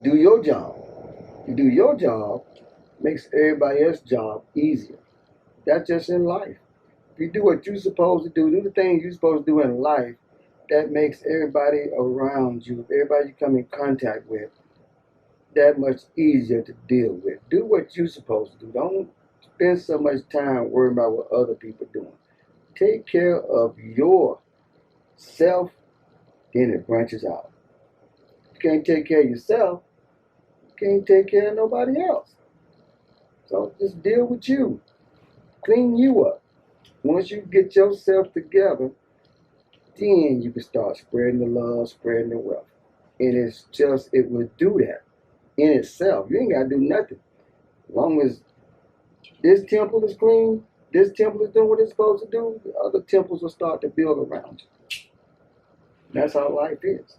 Do your job. You do your job, makes everybody else's job easier. That's just in life. If you do what you're supposed to do the things you're supposed to do in life, that makes everybody around you, everybody you come in contact with, that much easier to deal with. Do what you're supposed to do. Don't spend so much time worrying about what other people are doing. Take care of yourself, then it branches out. If you can't take care of yourself, you can't take care of nobody else. So just deal with you. Clean you up. Once you get yourself together, then you can start spreading the love, spreading the wealth. And it's just, it will do that in itself. You ain't got to do nothing. As long as this temple is clean, this temple is doing what it's supposed to do, the other temples will start to build around you. That's how life is.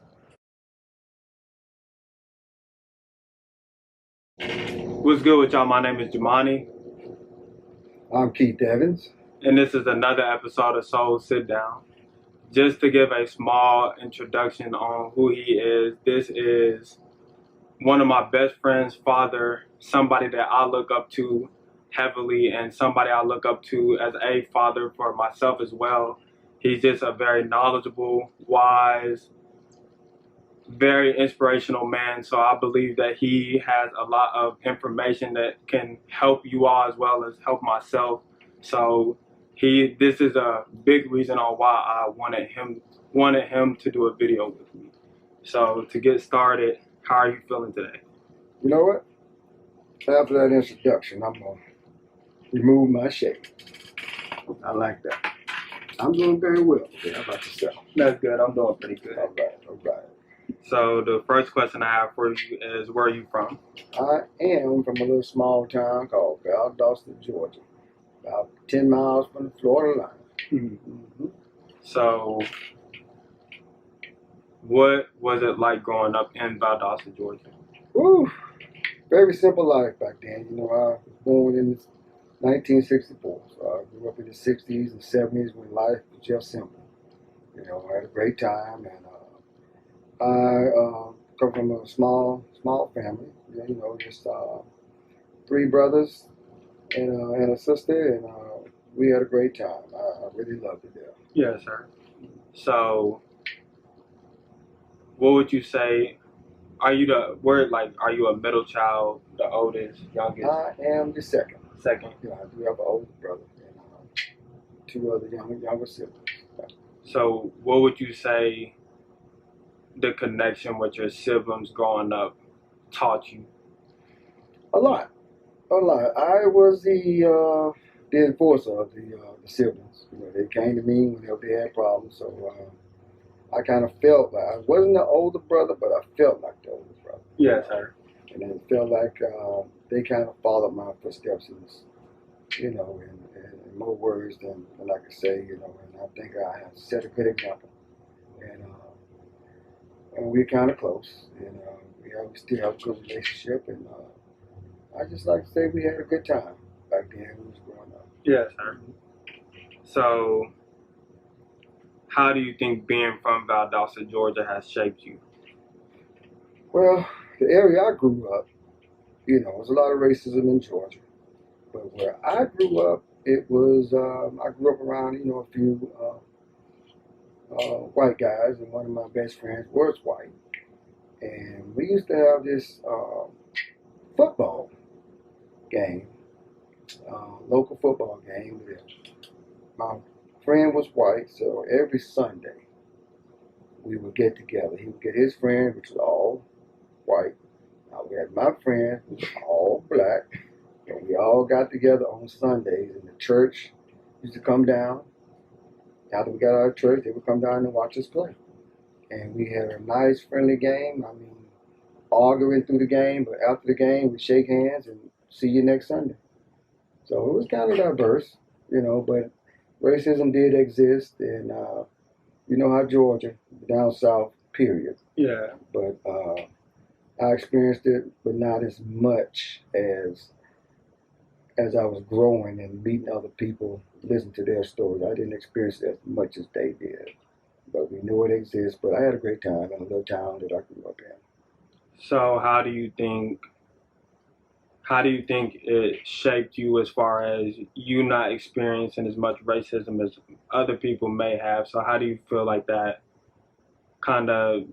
What's good with y'all? My name is Jamani, I'm Keith Evans. and this is another episode of Soul Sit Down. Just to give a small introduction on who he is, this is one of my best friend's father, somebody that I look up to heavily, and somebody I look up to as a father for myself as well. He's just a very knowledgeable, wise, very inspirational man. So I believe that he has a lot of information that can help you all as well as help myself. So this is a big reason on why I wanted him to do a video with me. So to get started, how are you feeling today? You know what? After that introduction, I'm going to remove my shade. I like that. I'm doing very well. Yeah, how about yourself? That's good. I'm doing pretty good. All right, all right. So the first question I have for you is, where are you from? I am from a little small town called Valdosta, Georgia, about 10 miles from the Florida line. Mm-hmm. So what was it like growing up in Valdosta, Georgia? Woo! Very simple life back then. You know, I was born in 1964, so I grew up in the 60s and 70s when life was just simple. You know, I had a great time, and I come from a small family. You know, just three brothers and a sister, and we had a great time. I really loved it there. Yes, sir. So what would you say? Are you are you a middle child, the oldest, youngest? I am the second. Second. Yeah, I do have an older brother and two other younger siblings. So what would you say the connection with your siblings growing up taught you? A lot. I was the enforcer of the siblings. You know, they came to me whenever they had problems. So I kind of felt like I wasn't the older brother, but I felt like the older brother. Yes, sir. And it felt like they kind of followed my footsteps in this, in more words than I could say. You know, and I think I have set a good example. And we're kind of close. And we still have a good relationship. And I just like to say we had a good time back then when we was growing up. Yes, sir. So how do you think being from Valdosta, Georgia has shaped you? Well, the area I grew up, you know, there's a lot of racism in Georgia. But where I grew up, it was, I grew up around, you know, a few white guys, and one of my best friends was white. And we used to have this football game, local football game. My friend was white, so every Sunday we would get together. He would get his friend, which was all white. Now we had my friend, who was all black. And we all got together on Sundays, and the church used to come down. After we got out of church, they would come down and watch us play. And we had a nice, friendly game. I mean, arguing through the game, but after the game, we'd shake hands and see you next Sunday. So it was kind of diverse, you know, but racism did exist, and you know how Georgia, down south, period. Yeah. But I experienced it, but not as much as I was growing and meeting other people, listening to their stories. I didn't experience it as much as they did. But we knew it exists. But I had a great time in a little town that I grew up in. So how do you think it shaped you as far as you not experiencing as much racism as other people may have? So how do you feel like that kind of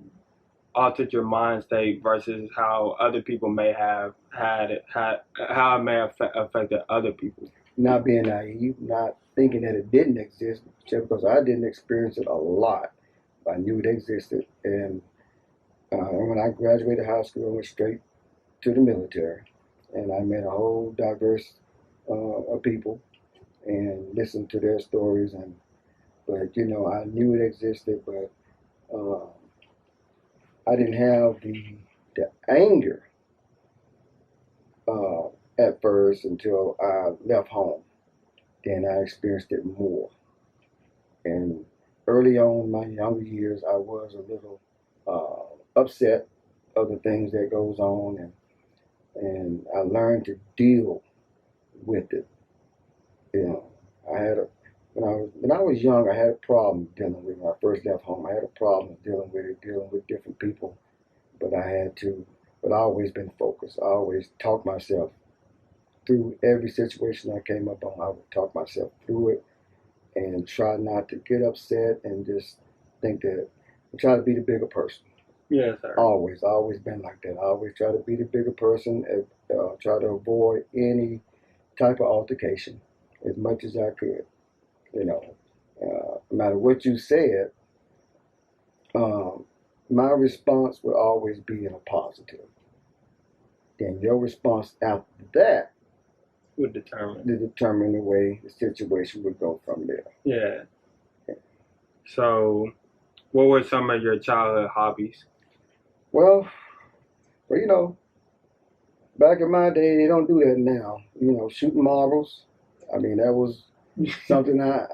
altered your mind state versus how other people may have had how it may have affected other people? Not being naive, not thinking that it didn't exist, just because I didn't experience it a lot. I knew it existed, and when I graduated high school, I went straight to the military, and I met a whole diverse of people and listened to their stories. And but I knew it existed, but uh, I didn't have the anger uh, at first until I left home. Then I experienced it more. And early on in my younger years, I was a little upset of the things that goes on, and I learned to deal with it. You know, I had a when I was young, I had a problem dealing with it. When I first left home, I had a problem dealing with it, dealing with different people. But I had to. But I always been focused. I always talked myself through every situation I came up on. I would talk myself through it and try not to get upset and just think that try to be the bigger person. Yes, sir. Always been like that. I always try to be the bigger person and try to avoid any type of altercation as much as I could. You know, no matter what you said, um, my response would always be in a positive. Then your response after that Would determine. to determine the way the situation would go from there. Yeah. So, what were some of your childhood hobbies? Well, back in my day, they don't do that now. Shooting marbles. I mean, that was something I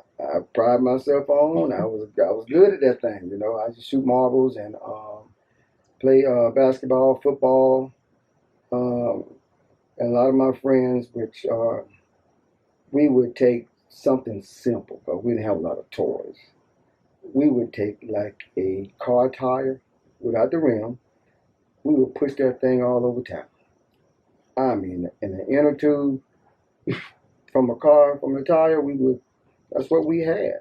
pride myself on. I was good at that thing. I just shoot marbles and play basketball, football. Um, and a lot of my friends, which we would take something simple because we didn't have a lot of toys. We would take like a car tire without the rim. We would push that thing all over town. I mean, in the inner tube from a car, from the tire, that's what we had.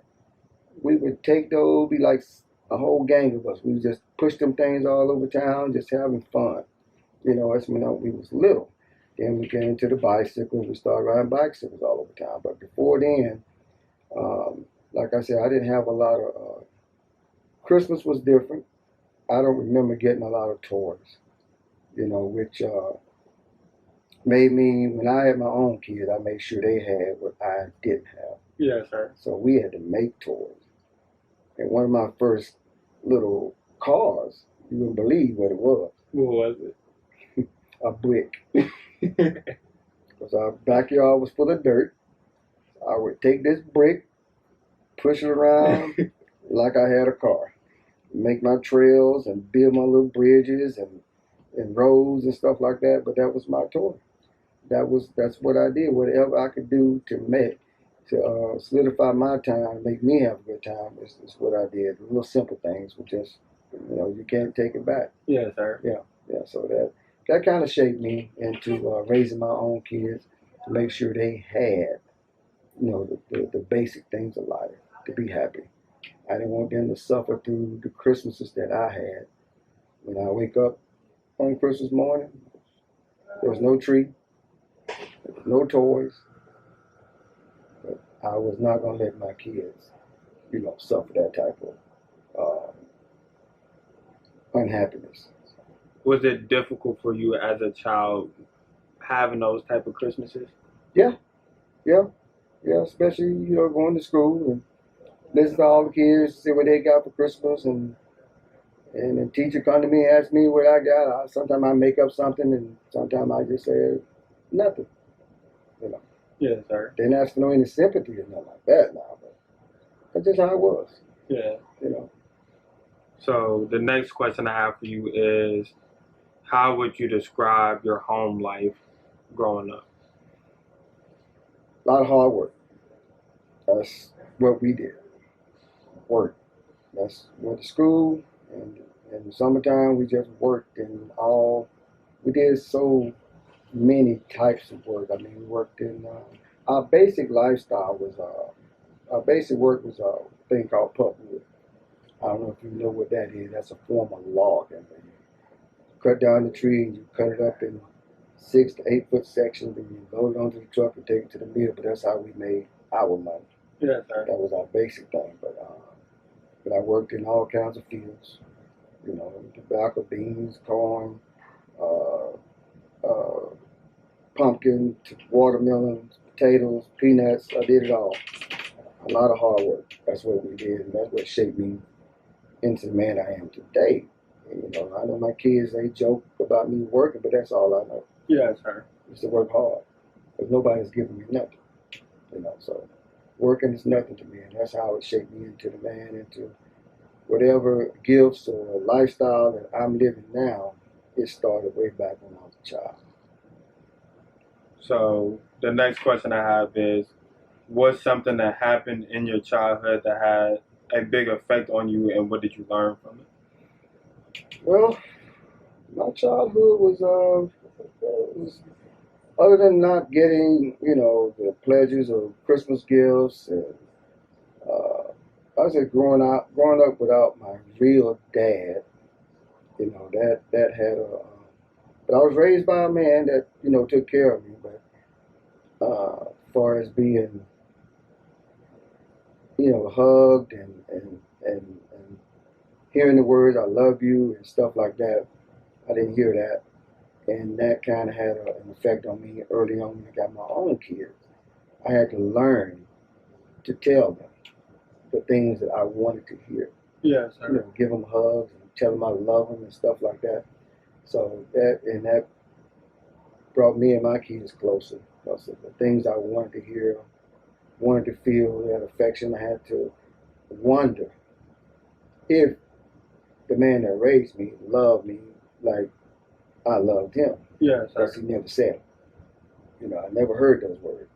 We would take those, be like a whole gang of us. We would just push them things all over town, just having fun. That's when we was little. Then we get into the bicycles. We started riding bicycles all over town. But before then, like I said, I didn't have a lot of. Christmas was different. I don't remember getting a lot of toys. Which made me when I had my own kids, I made sure they had what I didn't have. Yes, sir. So we had to make toys. And one of my first little cars, you wouldn't believe what it was. What was it? A brick. Because our backyard was full of dirt. I would take this brick, push it around like I had a car, make my trails and build my little bridges and roads and stuff like that. But that was my toy. That's what I did. Whatever I could do to solidify my time, make me have a good time is what I did. The little simple things were just you can't take it back. Yes, sir. Yeah. So that kind of shaped me into raising my own kids to make sure they had the basic things of life to be happy. I didn't want them to suffer through the Christmases that I had. When I wake up on Christmas morning, there was no tree, no toys. But I was not going to let my kids, suffer that type of unhappiness. Was it difficult for you as a child having those type of Christmases? Yeah. Especially going to school and listen to all the kids, see what they got for Christmas, and the teacher come to me and ask me what I got. Sometimes I make up something, and sometimes I just say nothing. Yes, sir. Didn't ask for no any sympathy or nothing like that now, but that's just how it was. Yeah. So the next question I have for you is, how would you describe your home life growing up? A lot of hard work. That's what we did. Work. Went to school and in the summertime, we just worked and we did so many types of work. I mean, we worked in, our basic lifestyle was, our basic work was a thing called pulpwood. I don't know if you know what that is. That's a form of log. I mean, you cut down the tree and you cut it up in 6 to 8 foot sections and you load it onto the truck and take it to the mill. But that's how we made our money. Yeah, sir. That was our basic thing. But I worked in all kinds of fields. You know, tobacco, beans, corn, uh, uh, pumpkin, watermelons, potatoes, peanuts. I did it all. A lot of hard work. That's what we did, and that's what shaped me into the man I am today. And, you know, I know my kids, they joke about me working, but that's all I know. Yeah, sir. Is to work hard. Because nobody's giving me nothing. You know, so working is nothing to me, and that's how it shaped me into the man, into whatever gifts or lifestyle that I'm living now. It started way back when I was a child. So the next question I have is, what's something that happened in your childhood that had a big effect on you, and what did you learn from it? Well, my childhood was other than not getting, you know, the pleasures of Christmas gifts, and I was just growing up without my real dad. You know, that had a. But I was raised by a man that, you know, took care of me. But as far as being, you know, hugged and hearing the words "I love you" and stuff like that, I didn't hear that, and that kind of had an effect on me early on when I got my own kids. I had to learn to tell them the things that I wanted to hear. Yes, sir. You know, give them hugs and tell them I love them and stuff like that. So that brought me and my kids closer. Because of the things I wanted to hear, wanted to feel that affection. I had to wonder if the man that raised me loved me like I loved him. Yes, sir. Because he never said it. You know, I never heard those words.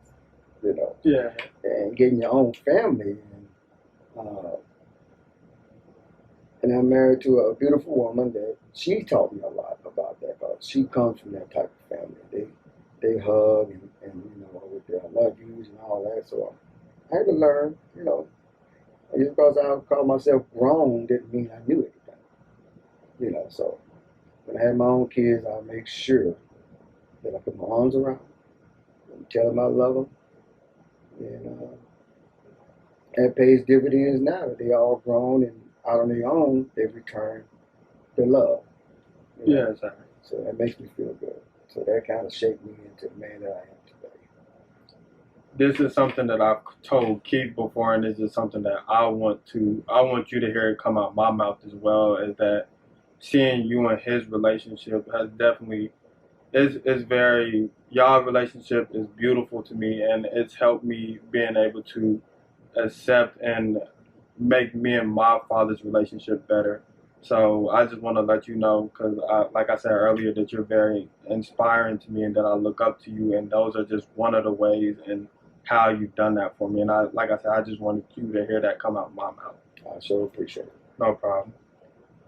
You know, Yeah. and getting your own family, and I'm married to a beautiful woman that she taught me a lot about that. Because she comes from that type of family. They hug and you know, with their I love yous and all that. So I had to learn. You know, just because I call myself grown didn't mean I knew everything. You know, so when I had my own kids, I make sure that I put my arms around them and tell them I love them. And that pays dividends now that they all grown and out on their own. They've returned their love. You know? Yes, sir. So that makes me feel good. So that kind of shaped me into the man that I am today. This is something that I've told Keith before, and this is something that I want you to hear it come out my mouth as well. Is that seeing you and his relationship has definitely is very y'all relationship is beautiful to me, and it's helped me being able to accept and make me and my father's relationship better. So I just want to let you know, because like I said earlier, that you're very inspiring to me and that I look up to you, and those are just one of the ways and how you've done that for me. And like I said, I just wanted you to hear that come out of my mouth. I sure appreciate it. No problem.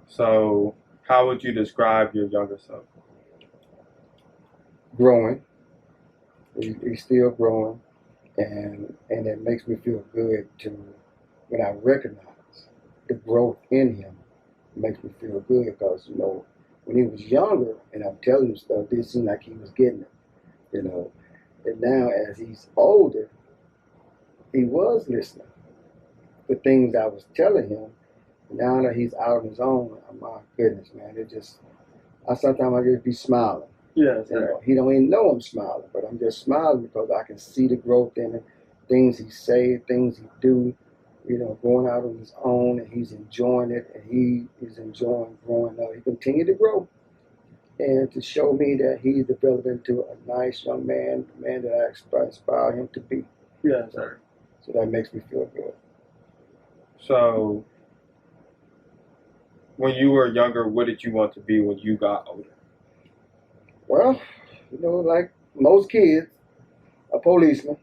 So how would you describe your younger self? Growing. He's still growing, and it makes me feel good to when I recognize the growth in him. It makes me feel good because, you know, when he was younger and I'm telling him stuff, it didn't seem like he was getting it. You know, and now as he's older, he was listening to things I was telling him. Now that he's out on his own, my goodness, man, sometimes I just be smiling. Yes, You know, he don't even know I'm smiling, but I'm just smiling because I can see the growth in him, things he say, things he do, you know, going out on his own, and he's enjoying it, and he is enjoying growing up. He continued to grow, and to show me that he's developed into a nice young man, the man that I inspire him to be. Yes, sir. So that makes me feel good. So when you were younger, what did you want to be when you got older? Well, you know, like most kids, a policeman.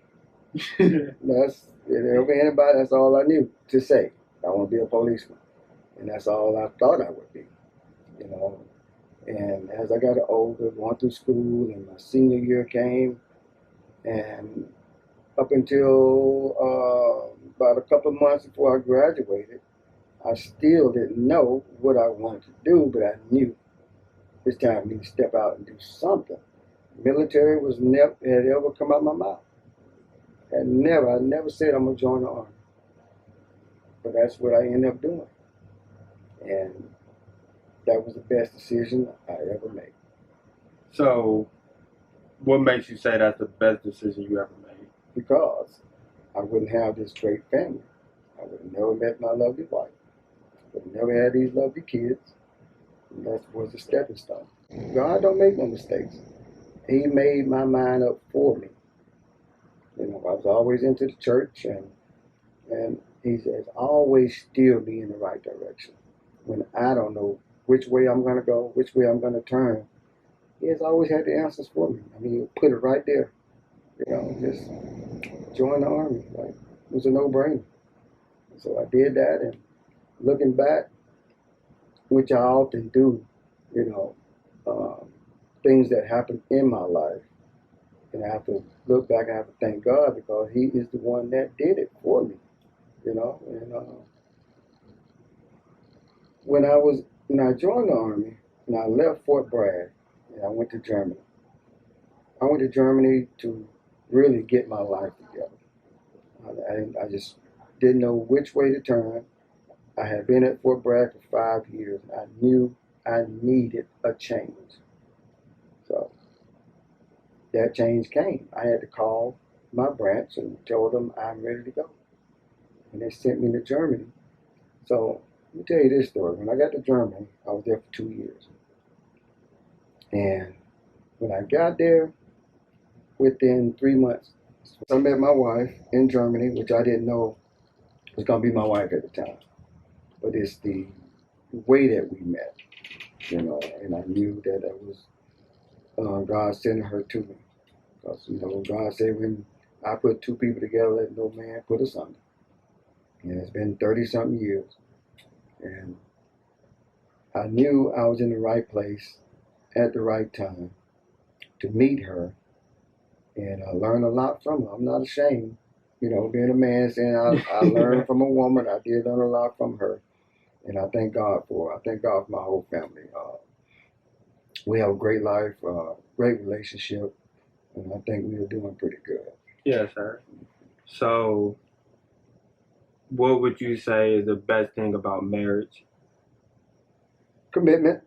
That's, you know, anybody, that's all I knew to say. I want to be a policeman. And that's all I thought I would be. And as I got older, going through school, and my senior year came, and up until about a couple of months before I graduated, I still didn't know what I wanted to do, but I knew it's time for me to step out and do something. Military was never had ever come out of my mouth. I never said I'm gonna join the army, but that's what I ended up doing, and that was the best decision I ever made. So, what makes you say that's the best decision you ever made? Because I wouldn't have this great family. I would have never met my lovely wife. I would have never had these lovely kids. And that was a stepping stone. God don't make no mistakes. He made my mind up for me. You know, I was always into the church, and he says, always steer me in the right direction. When I don't know which way I'm going to go, which way I'm going to turn, he has always had the answers for me. I mean, he put it right there. You know, just join the army. Like, it was a no-brainer. So I did that, and looking back, which I often do, you know, things that happened in my life, and I have to look back and I have to thank God because He is the one that did it for me, you know. And when I joined the army and I left Fort Bragg and I went to Germany. I went to Germany to really get my life together. I just didn't know which way to turn. I had been at Fort Bragg for 5 years, and I knew I needed a change. So that change came. I had to call my branch and told them I'm ready to go. And they sent me to Germany. So let me tell you this story. When I got to Germany, I was there for 2 years. And when I got there, within 3 months, I met my wife in Germany, which I didn't know was going to be my wife at the time. But it's the way that we met, you know, and I knew that it was God sending her to me. Because, you know, God said when I put two people together, let no man put asunder. And it's been 30-something years. And I knew I was in the right place at the right time to meet her. And I learned a lot from her. I'm not ashamed, you know, being a man, saying I learned from a woman. I did learn a lot from her. And I thank God for her. I thank God for my whole family. We have a great life, great relationship, and I think we are doing pretty good. Yes, sir. So, what would you say is the best thing about marriage? Commitment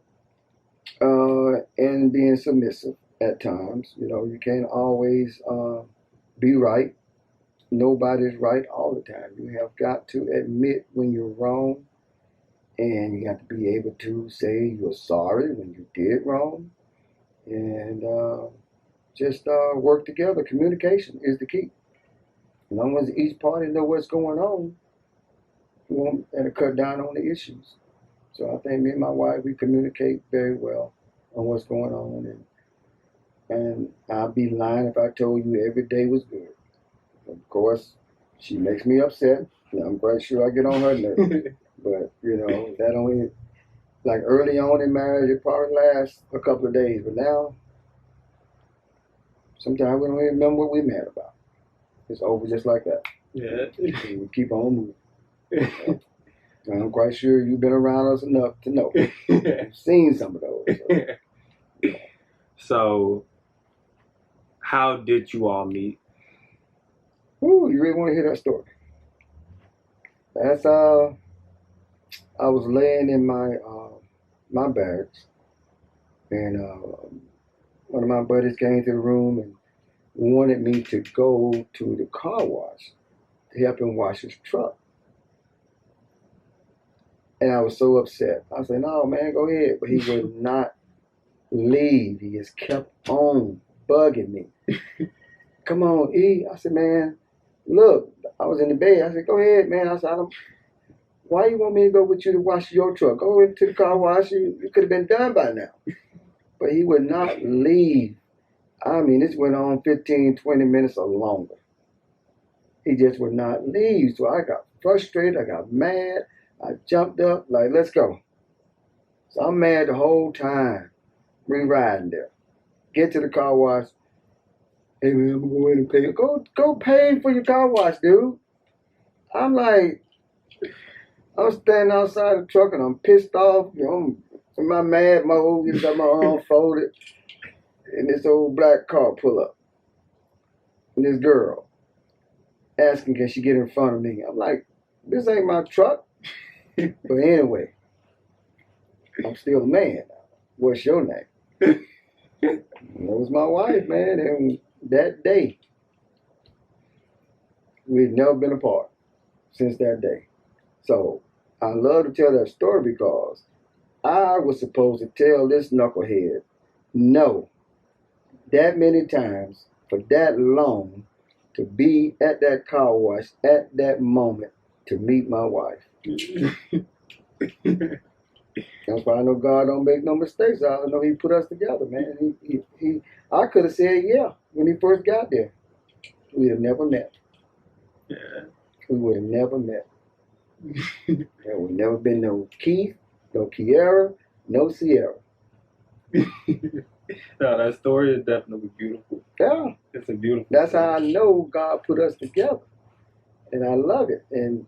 and being submissive at times. You know, you can't always be right. Nobody's right all the time. You have got to admit when you're wrong, and you have to be able to say you're sorry when you did wrong, and just work together. Communication is the key. As long as each party know what's going on, we won't cut down on the issues. So I think me and my wife, we communicate very well on what's going on, and I'd be lying if I told you every day was good. Of course, she makes me upset. And I'm quite sure I get on her nerves. But, you know, that only, like early on in marriage, it probably lasts a couple of days. But now, sometimes we don't even remember what we're mad about. It's over just like that. Yeah. And we keep on moving. And I'm quite sure you've been around us enough to know. You've seen some of those. So, how did you all meet? Ooh, you really want to hear that story? That's I was laying in my barracks, and one of my buddies came to the room and wanted me to go to the car wash to help him wash his truck. And I was so upset. I said, "No, man, go ahead." But he would not leave. He just kept on bugging me. "Come on, E." I said, "Man, look." I was in the bed. I said, "Go ahead, man." I said, "Why you want me to go with you to wash your truck? Go into the car wash. You could have been done by now." But he would not leave. I mean, this went on 15, 20 minutes or longer. He just would not leave. So I got frustrated. I got mad. I jumped up like, "Let's go." So I'm mad the whole time. We riding there. Get to the car wash. Hey man, I'm gonna go in and pay. Go pay for your car wash, dude. I'm like, I'm standing outside the truck and I'm pissed off. I'm in my mad mode. Just got my arm folded, and this old black car pull up, and this girl asking can she get in front of me. I'm like, this ain't my truck. But anyway, I'm still a man. What's your name? That was my wife, man. And that day, we've never been apart since that day. So I love to tell that story because I was supposed to tell this knucklehead no that many times for that long to be at that car wash at that moment to meet my wife. That's why I know God don't make no mistakes. I know He put us together, man. I could have said yeah when He first got there. We'd have never met. Yeah. We would have never met. There would never been no Keith, no Kiara, no Sierra. No, that story is definitely beautiful. Yeah. It's a beautiful That's story. how I know God put us together. And I love it. And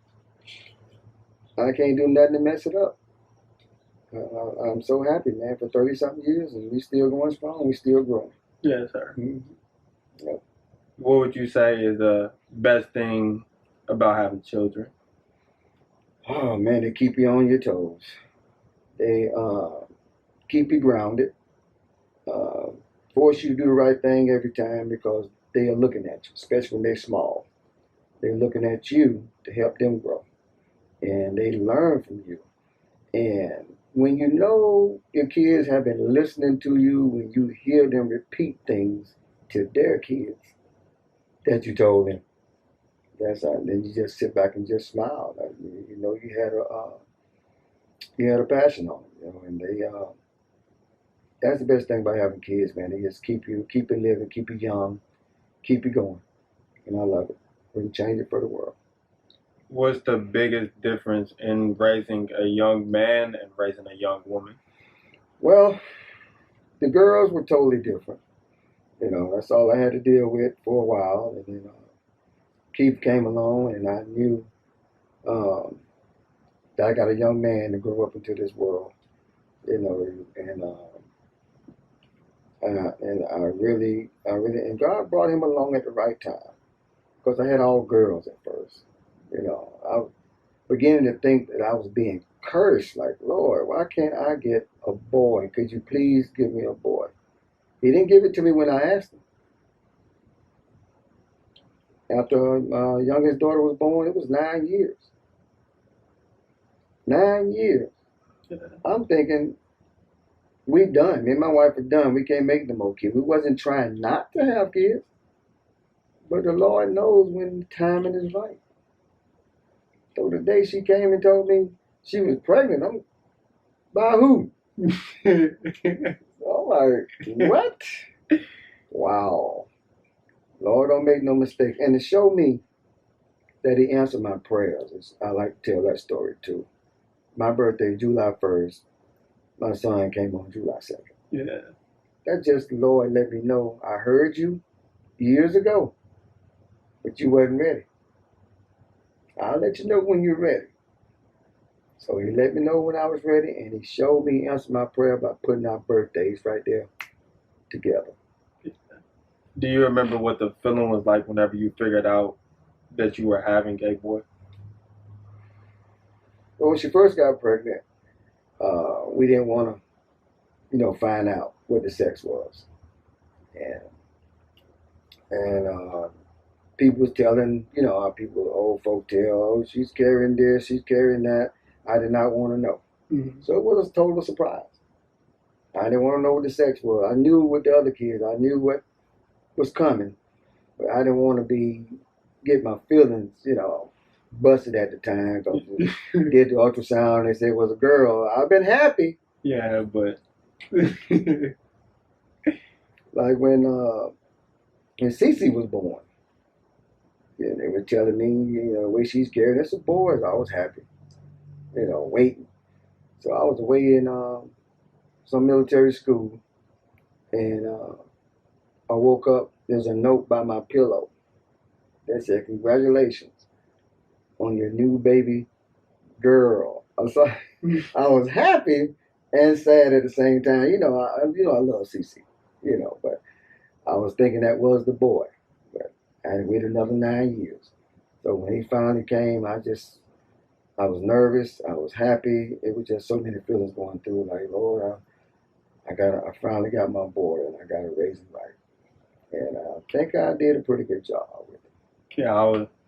I can't do nothing to mess it up. I'm so happy, man, for 30-something years, and we still going strong. We still growing. Yes, sir. Mm-hmm. Yeah. What would you say is the best thing about having children? Oh, man, they keep you on your toes. They keep you grounded. Force you to do the right thing every time because they are looking at you, especially when they're small. They're looking at you to help them grow. And they learn from you. And when you know your kids have been listening to you, when you hear them repeat things to their kids that you told them, then you just sit back and just smile. Like, you know you had a passion on them, and they that's the best thing about having kids, man. They just keep you living, keep you young, keep you going, and I love it. Wouldn't change it for the world. What's the biggest difference in raising a young man and raising a young woman? Well, the girls were totally different. That's all I had to deal with for a while, and then Keith came along, and I knew that I got a young man to grow up into this world, and I really, and God brought him along at the right time because I had all girls at first. I was beginning to think that I was being cursed. Like, Lord, why can't I get a boy? Could you please give me a boy? He didn't give it to me when I asked him. After my youngest daughter was born, it was 9 years. 9 years. Yeah. I'm thinking, we done. Me and my wife are done. We can't make no more kids. We wasn't trying not to have kids. But the Lord knows when the timing is right. So the day she came and told me she was pregnant, I'm, by who? I'm like, what? Wow. Lord don't make no mistake. And to show me that He answered my prayers, I like to tell that story too. My birthday, July 1st. My son came on July 2nd. Yeah. That just the Lord let me know I heard you years ago, but you wasn't ready. I'll let you know when you're ready. So He let me know when I was ready, and He showed me, answered my prayer by putting our birthdays right there together. Do you remember what the feeling was like whenever you figured out that you were having a boy? Well, when she first got pregnant, we didn't want to, find out what the sex was, and people was telling, how people, old folk tell, oh, she's carrying this, she's carrying that. I did not want to know. Mm-hmm. So it was a total surprise. I didn't want to know what the sex was. I knew with the other kids, I knew what was coming, but I didn't want to get my feelings, busted at the time. Cause did the ultrasound, they said it was a girl. I've been happy. Yeah, but like when Cece was born, they were telling me, the way she's carrying, it's a boy. I was happy, waiting. So I was away in some military school, And I woke up, there's a note by my pillow that said, "Congratulations on your new baby girl." I was happy and sad at the same time. I love CC, but I was thinking that was the boy. But I had to wait another 9 years. So when he finally came, I was nervous. I was happy. It was just so many feelings going through. Like, Lord, I finally got my boy, and I got to raise him right. And I think I did a pretty good job with it. Yeah,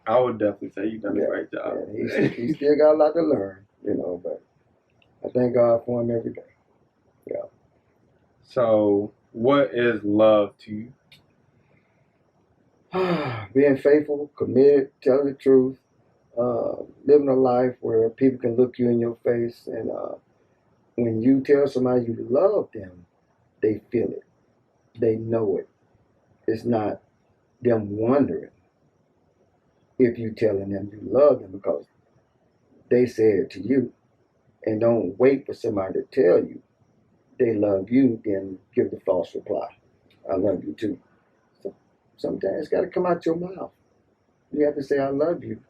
I would definitely say you've done a great job. He still got a lot to learn, but I thank God for him every day. Yeah. So, what is love to you? Being faithful, committed, telling the truth, living a life where people can look you in your face, and when you tell somebody you love them, they feel it, they know it. It's not them wondering if you telling them you love them because they said it to you, and don't wait for somebody to tell you they love you, then give the false reply. I love you too. So sometimes it's got to come out your mouth. You have to say, "I love you."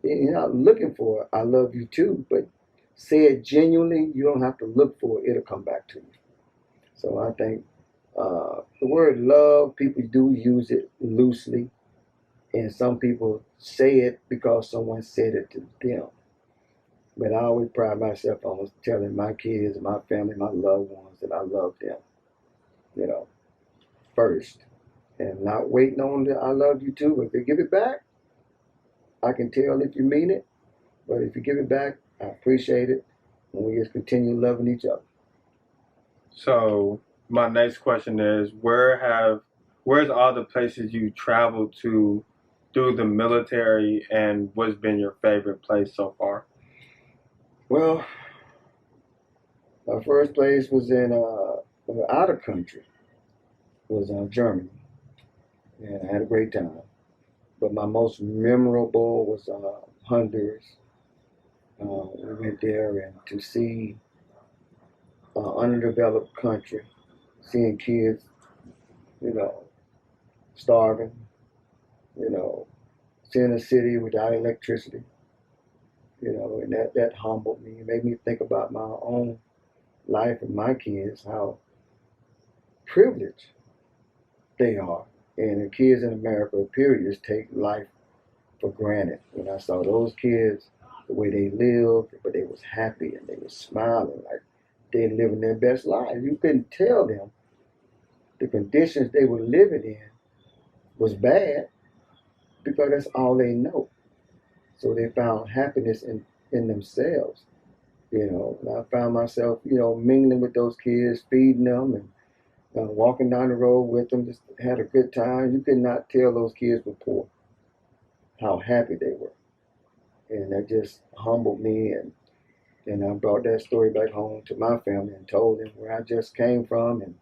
You're not looking for "I love you too," but say it genuinely. You don't have to look for it; it'll come back to you. So I think the word love, people do use it loosely, and some people say it because someone said it to them. But I always pride myself on telling my kids, my family, my loved ones that I love them, you know, first. And not waiting on the "I love you too." If they give it back, I can tell if you mean it. But if you give it back, I appreciate it. And we just continue loving each other. So, my next question is, where's all the places you traveled to through the military, and what's been your favorite place so far? Well, my first place was in out of country, was Germany, and I had a great time. But my most memorable was Honduras. We went there and to see underdeveloped country, seeing kids, you know, starving, you know, seeing a city without electricity, and that humbled me. It made me think about my own life and my kids, how privileged they are. And the kids in America, period, just take life for granted. When I saw those kids, the way they lived, but they was happy and they was smiling like they living their best life. You couldn't tell them the conditions they were living in was bad because that's all they know. So they found happiness in themselves. And I found myself, mingling with those kids, feeding them, and walking down the road with them, just had a good time. You could not tell those kids were poor, how happy they were. And that just humbled me. And I brought that story back home to my family and told them where I just came from and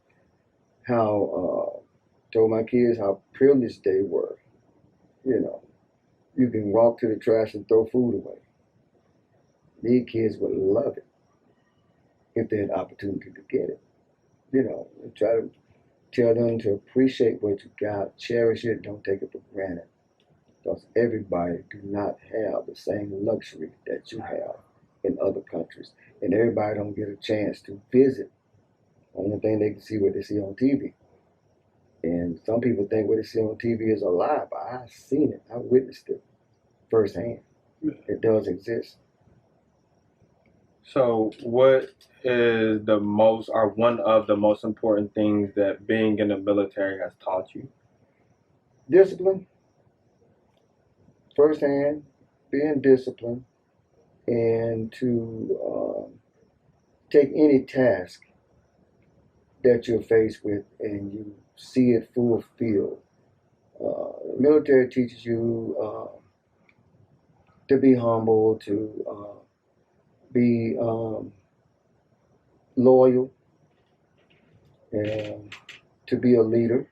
told my kids how privileged they were. You know, you can walk to the trash and throw food away. These kids would love it if they had the opportunity to get it. And try to tell them to appreciate what you got, cherish it, don't take it for granted. Because everybody do not have the same luxury that you have in other countries. And everybody don't get a chance to visit. Only thing they can see what they see on TV. And some people think what they see on TV is a lie, but I've seen it. I witnessed it firsthand. It does exist. So, what is the most, or one of the most important things that being in the military has taught you? Discipline, firsthand, being disciplined, and to take any task that you're faced with and you see it fulfilled. The military teaches you to be humble, to be loyal, and to be a leader.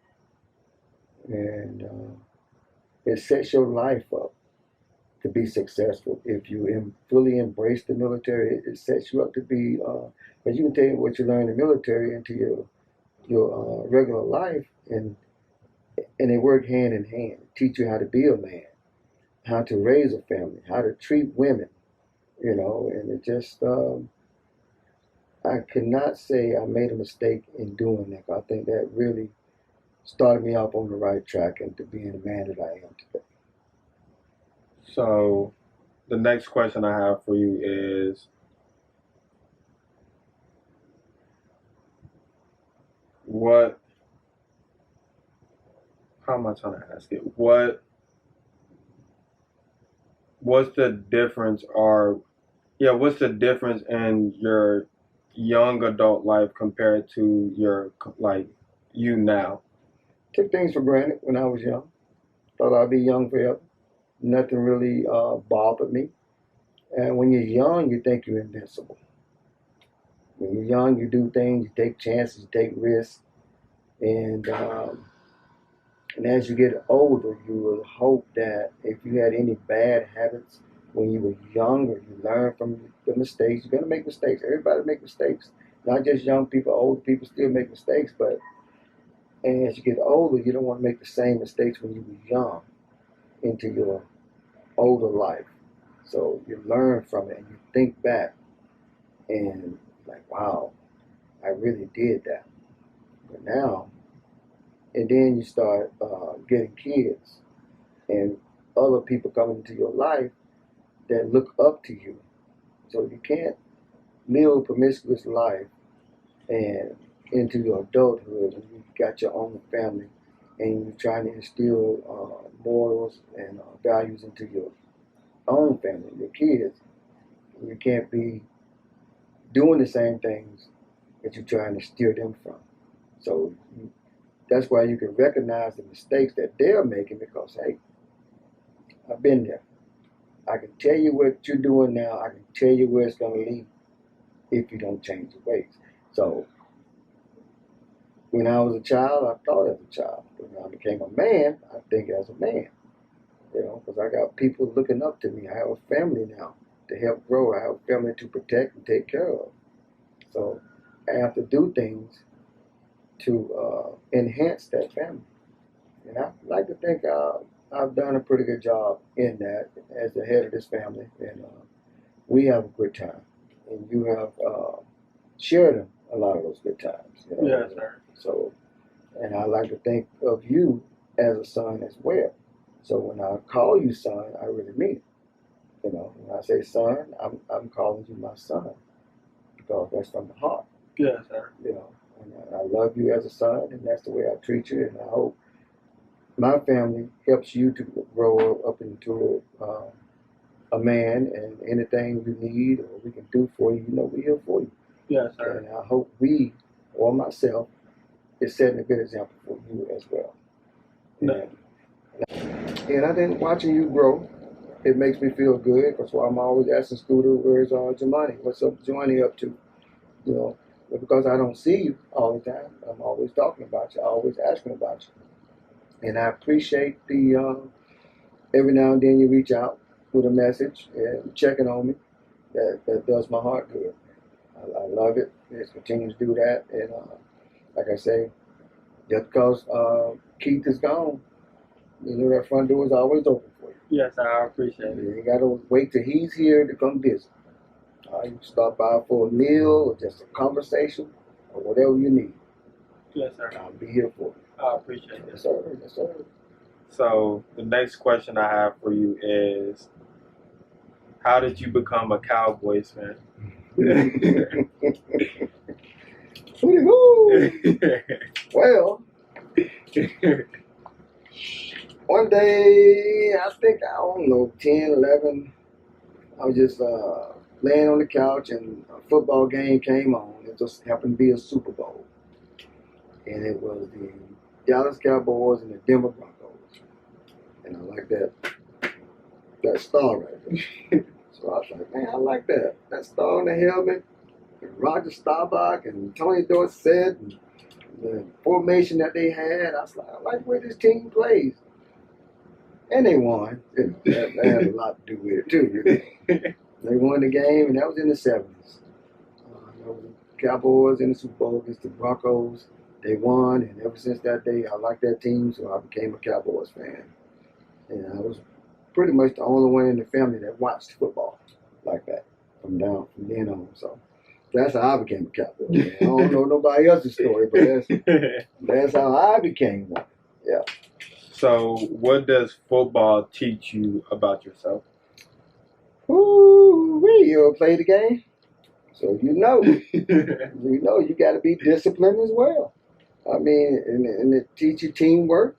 And it sets your life up to be successful. If you fully embrace the military, it sets you up to be, because you can take what you learn in the military into your your regular life, and they work hand in hand. Teach you how to be a man, how to raise a family, how to treat women, and it just I cannot say I made a mistake in doing that. I think that really started me off on the right track into being the man that I am today. So the next question I have for you is, what, how am I trying to ask it? What's the difference, or yeah, what's the difference in your young adult life compared to your, like, you now? Took things for granted when I was young. Thought I'd be young forever. Nothing really bothered me. And when you're young, you think you're invincible. When you're young, you do things, you take chances, you take risks, and as you get older, you will hope that if you had any bad habits when you were younger, you learn from the mistakes. You're gonna make mistakes. Everybody make mistakes. Not just young people, old people still make mistakes. But as you get older, you don't want to make the same mistakes when you were young into your older life. So you learn from it and you think back and like, wow, I really did that. But now, and then you start getting kids and other people come into your life that look up to you. So you can't live a promiscuous life and into your adulthood and you got your own family and you're trying to instill morals and values into your own family, your kids. You can't be doing the same things that you're trying to steer them from. So that's why you can recognize the mistakes that they're making because, hey, I've been there. I can tell you what you're doing now. I can tell you where it's going to lead if you don't change your ways. So when I was a child, I thought as a child. But when I became a man, I think as a man. Because I got people looking up to me. I have a family now to help grow. I have a family to protect and take care of. So I have to do things to enhance that family. And I like to think I've done a pretty good job in that as the head of this family. And we have a good time. And you have shared a lot of those good times. Yes, sir. So, and I like to think of you as a son as well. So when I call you son, I really mean it. When I say son, I'm calling you my son because that's from the heart. Yes, sir. And I love you as a son, and that's the way I treat you. And I hope my family helps you to grow up into a man, and anything you need or we can do for you, we're here for you. Yes, sir. And I hope we, or myself, is setting a good example for you as well. No. And I think watching you grow, it makes me feel good. That's why I'm always asking students, where's Jemani? What's up, Jemani up to? But because I don't see you all the time, I'm always talking about you, always asking about you. And I appreciate the every now and then you reach out with a message and checking on me. That does my heart good. I love it. Let's continue to do that. And like I say, just because Keith is gone, that front door is always open for you. Yes, sir, I appreciate it. You ain't got to wait till he's here to come visit. You can stop by for a meal or just a conversation or whatever you need. Yes, sir. I'll be here for you. I appreciate it. Yes, sir. Yes, sir. So the next question I have for you is, how did you become a Cowboys fan? Well, one day, I think, I don't know, 10, 11, I was just laying on the couch and a football game came on. It just happened to be a Super Bowl. And it was the Dallas Cowboys and the Denver Broncos. And I like that star right there. So I was like, man, I like that. That star on the helmet, and Roger Staubach and Tony Dorsett and the formation that they had. I was like, I like the way this team plays. And they won. That had a lot to do with it, too. They won the game, and that was in the 70s. That was the Cowboys in the Super Bowl against the Broncos They won, and ever since that day, I liked that team, so I became a Cowboys fan. And I was pretty much the only one in the family that watched football like that from then on. So that's how I became a Cowboy fan. I don't know nobody else's story, but that's how I became one. Yeah. So, what does football teach you about yourself? Ooh, you ever play the game? So you got to be disciplined as well. I mean, and it teach you teamwork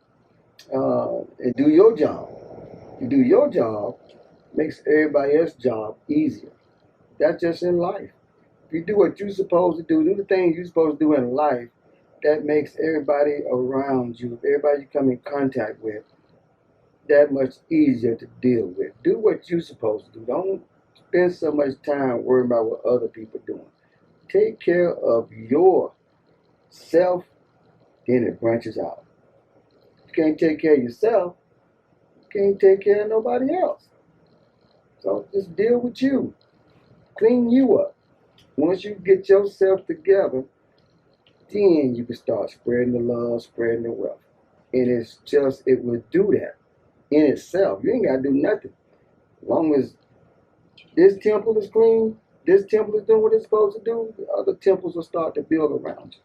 and do your job. You do your job, makes everybody else's job easier. That's just in life. If you do what you're supposed to do the things you're supposed to do in life, that makes everybody around you, everybody you come in contact with, that much easier to deal with. Do what you're supposed to do. Don't spend so much time worrying about what other people are doing. Take care of yourself, then it branches out. If you can't take care of yourself, you can't take care of nobody else. So just deal with you. Clean you up. Once you get yourself together, then you can start spreading the love, spreading the wealth. And it will do that in itself. You ain't got to do nothing. As long as this temple is clean, this temple is doing what it's supposed to do, the other temples will start to build around you.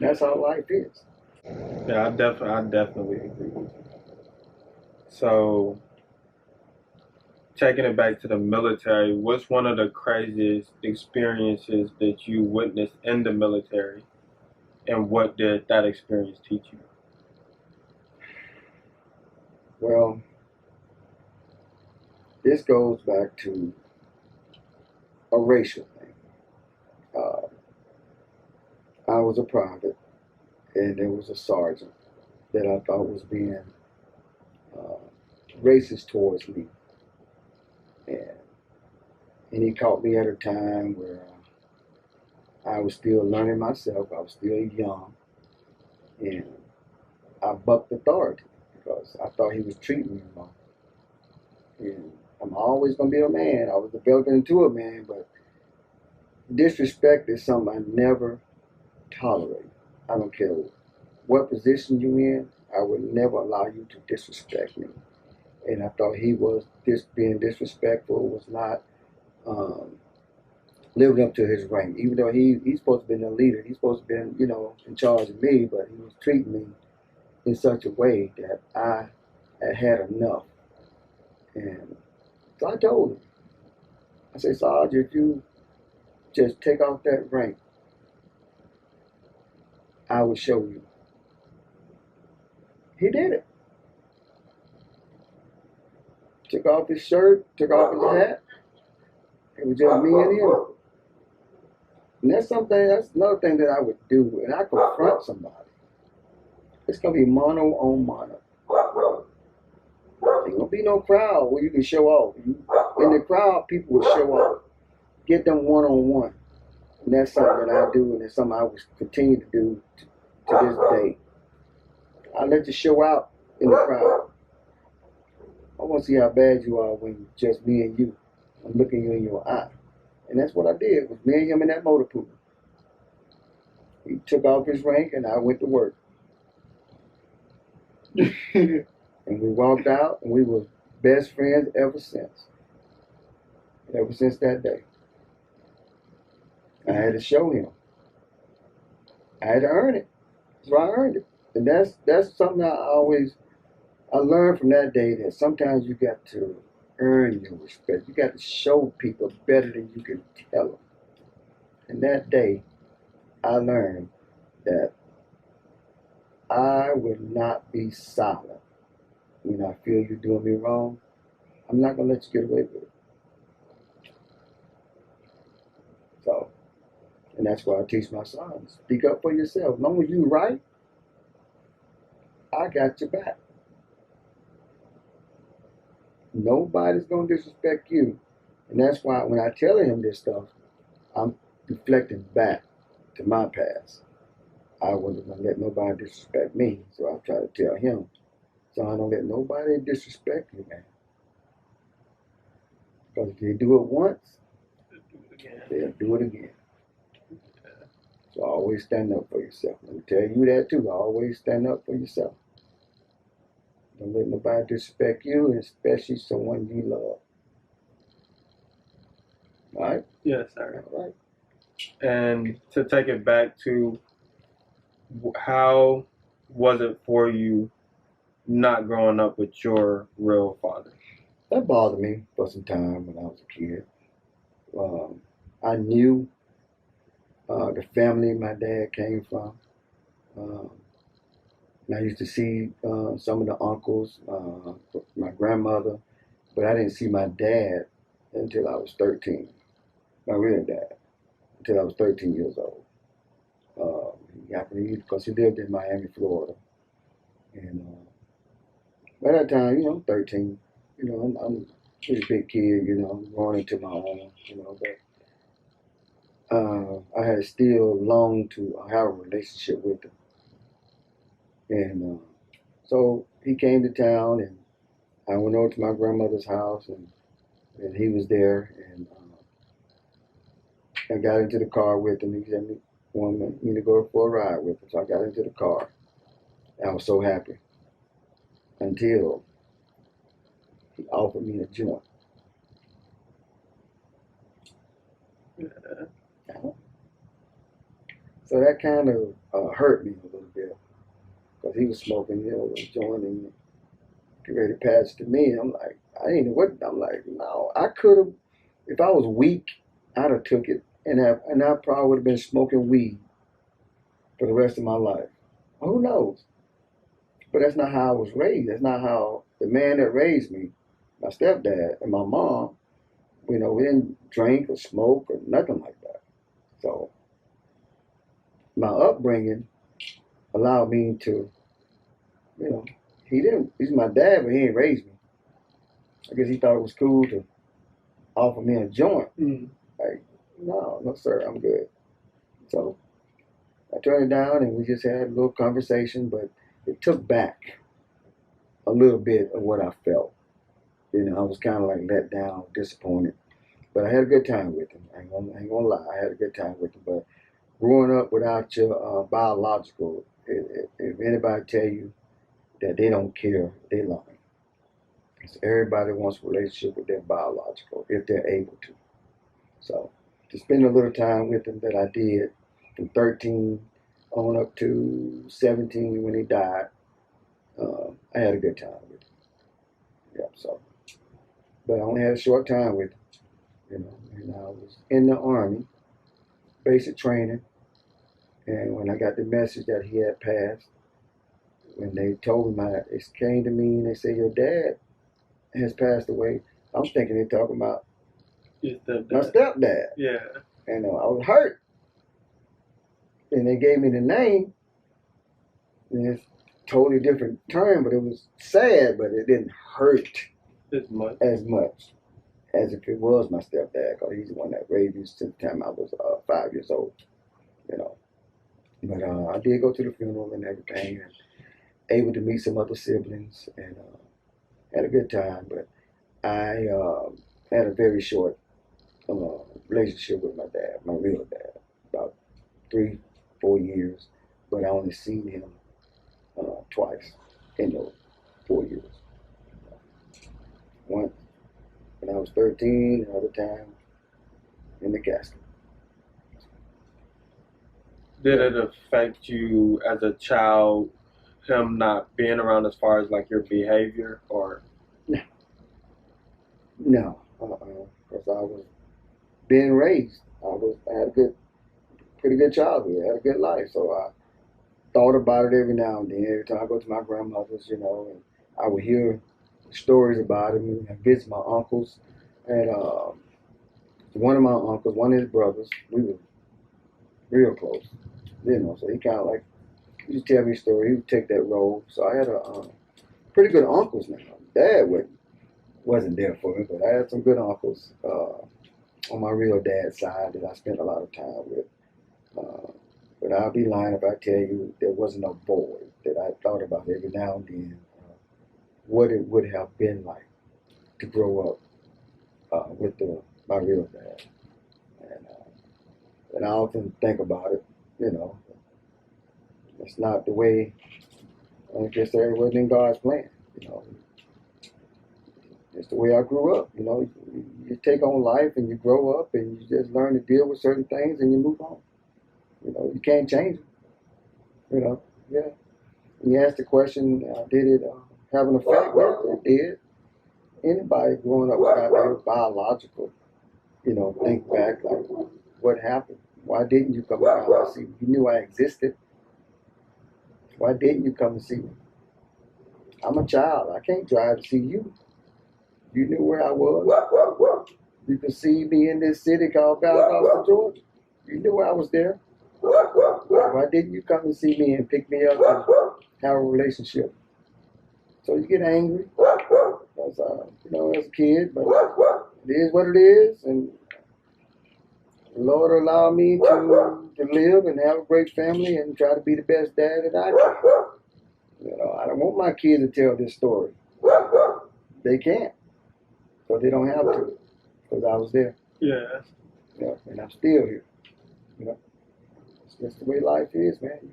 That's how life is. Yeah, I definitely agree with you. So, taking it back to the military, what's one of the craziest experiences that you witnessed in the military, and what did that experience teach you? Well, this goes back to a racial thing. Uh, I was a private, and there was a sergeant that I thought was being uh, racist towards me, and he caught me at a time where I was still learning myself. I was still young, and I bucked authority because I thought he was treating me wrong. And I'm always gonna be a man. I was developing into a man, but disrespect is something I never tolerate. I don't care what position you in. I would never allow you to disrespect me. And I thought he was being disrespectful, was not um, living up to his rank. Even though he's supposed to be the leader, he's supposed to be in charge of me, but he was treating me in such a way that I had enough. And so I told him, I said, Sarge, if you just take off that rank, I will show you. He did it. Took off his shirt, took off his hat. It was just me and him. And that's another thing that I would do. And I confront somebody. It's going to be mono on mono. Ain't going to be no crowd where you can show off. In the crowd, people will show off. Get them one on one. And that's something that I do, and it's something I will continue to do to this day. I let you show out in the crowd. I want to see how bad you are when just me and you. I'm looking you in your eye. And that's what I did. It was me and him in that motor pool. He took off his rank and I went to work. And we walked out and we were best friends ever since. Ever since that day. I had to show him. I had to earn it. So I earned it. And that's something I learned from that day, that sometimes you got to earn your respect. You got to show people better than you can tell them. And that day, I learned that I will not be silent when I feel you're doing me wrong. I'm not going to let you get away with it. So, and that's why I teach my sons. Speak up for yourself. As long as you're right, I got your back. Nobody's going to disrespect you. And that's why when I tell him this stuff, I'm reflecting back to my past. I wasn't going to let nobody disrespect me. So I try to tell him, so I don't let nobody disrespect you, man. Because if they do it once, they'll do it again. So I Always stand up for yourself. Let me tell you that too. Always stand up for yourself. Don't let nobody disrespect you, especially someone you love. All right? Yes, sir. All right. And to take it back to how was it for you not growing up with your real father? That bothered me for some time when I was a kid. I knew the family my dad came from. Um, and I used to see some of the uncles, my grandmother, but I didn't see my dad until I was 13. My real dad, until I was 13 years old. Because he lived in Miami, Florida. And by that time, 13, I'm a pretty big kid, growing into my own, but I had still longed to have a relationship with him. And so he came to town, and I went over to my grandmother's house, and he was there, and I got into the car with him. He said he wanted me to go for a ride with him, so I got into the car. I was so happy until he offered me a joint. So that kind of hurt me a little bit because he was smoking, a joint and get ready to pass it to me. I'm like, I ain't know what. I'm like, no, I could have. If I was weak, I'd have took it, and I probably would have been smoking weed for the rest of my life. Who knows? But that's not how I was raised. That's not how the man that raised me, my stepdad and my mom, we didn't drink or smoke or nothing like that. So my upbringing allowed me to, you know, he's my dad, but he ain't raised me. I guess he thought it was cool to offer me a joint. Like, no, sir, I'm good. So I turned it down and we just had a little conversation, but it took back a little bit of what I felt. I was kind of like let down, disappointed. But I had a good time with him. I ain't gonna lie, I had a good time with him. But growing up without your biological, if anybody tell you that they don't care, they lying. Because everybody wants a relationship with their biological if they're able to. So to spend a little time with him that I did from 13 on up to 17 when he died, I had a good time with him. Yeah, so. But I only had a short time with him, and I was in the Army, basic training, and when I got the message that he had passed, when they told me it came to me and they said, your dad has passed away, I'm thinking they're talking about my stepdad. Yeah. And I was hurt. And they gave me the name, and it's a totally different term, but it was sad, but it didn't hurt as much as if it was my stepdad, because he's the one that raised me since the time I was 5 years old, But I did go to the funeral and everything, and able to meet some other siblings, and had a good time. But I had a very short relationship with my dad, my real dad, about 3, 4 years. But I only seen him twice in those 4 years. Once when I was 13, another time in the casket. Did it affect you as a child, him not being around as far as like your behavior or? No, because I was being raised. I had a pretty good childhood. I had a good life, so I thought about it every now and then. Every time I go to my grandmother's, and I would hear stories about him and visit my uncles. And one of my uncles, one of his brothers, we were real close, So he kind of like, he would tell me a story. He would take that role. So I had a pretty good uncles now. Dad wasn't there for me, but I had some good uncles on my real dad's side that I spent a lot of time with. But I'll be lying if I tell you there wasn't a void that I thought about every now and then what it would have been like to grow up with my real dad. And I often think about it You know, it's not the way. I guess that wasn't in God's plan. You know, it's the way I grew up. You know, you take on life and you grow up and you just learn to deal with certain things and you move on. You know, you can't change it. You know, yeah. And you asked the question, did it have an effect? Well, it did. Anybody growing up without their biological, you know, think back like, what happened? Why didn't you come around and see me? You knew I existed. Why didn't you come and see me? I'm a child. I can't drive to see you. You knew where I was. You could see me in this city called Valdosta, Georgia. You knew I was there. Why didn't you come and see me and pick me up and have a relationship? So you get angry, as, you know, as a kid, but it is what it is, and the Lord allowed me to live and have a great family and try to be the best dad that I can. You know, I don't want my kids to tell this story. They can't, so they don't have to, because I was there. Yeah. You know, and I'm still here. You know, it's just the way life is, man. You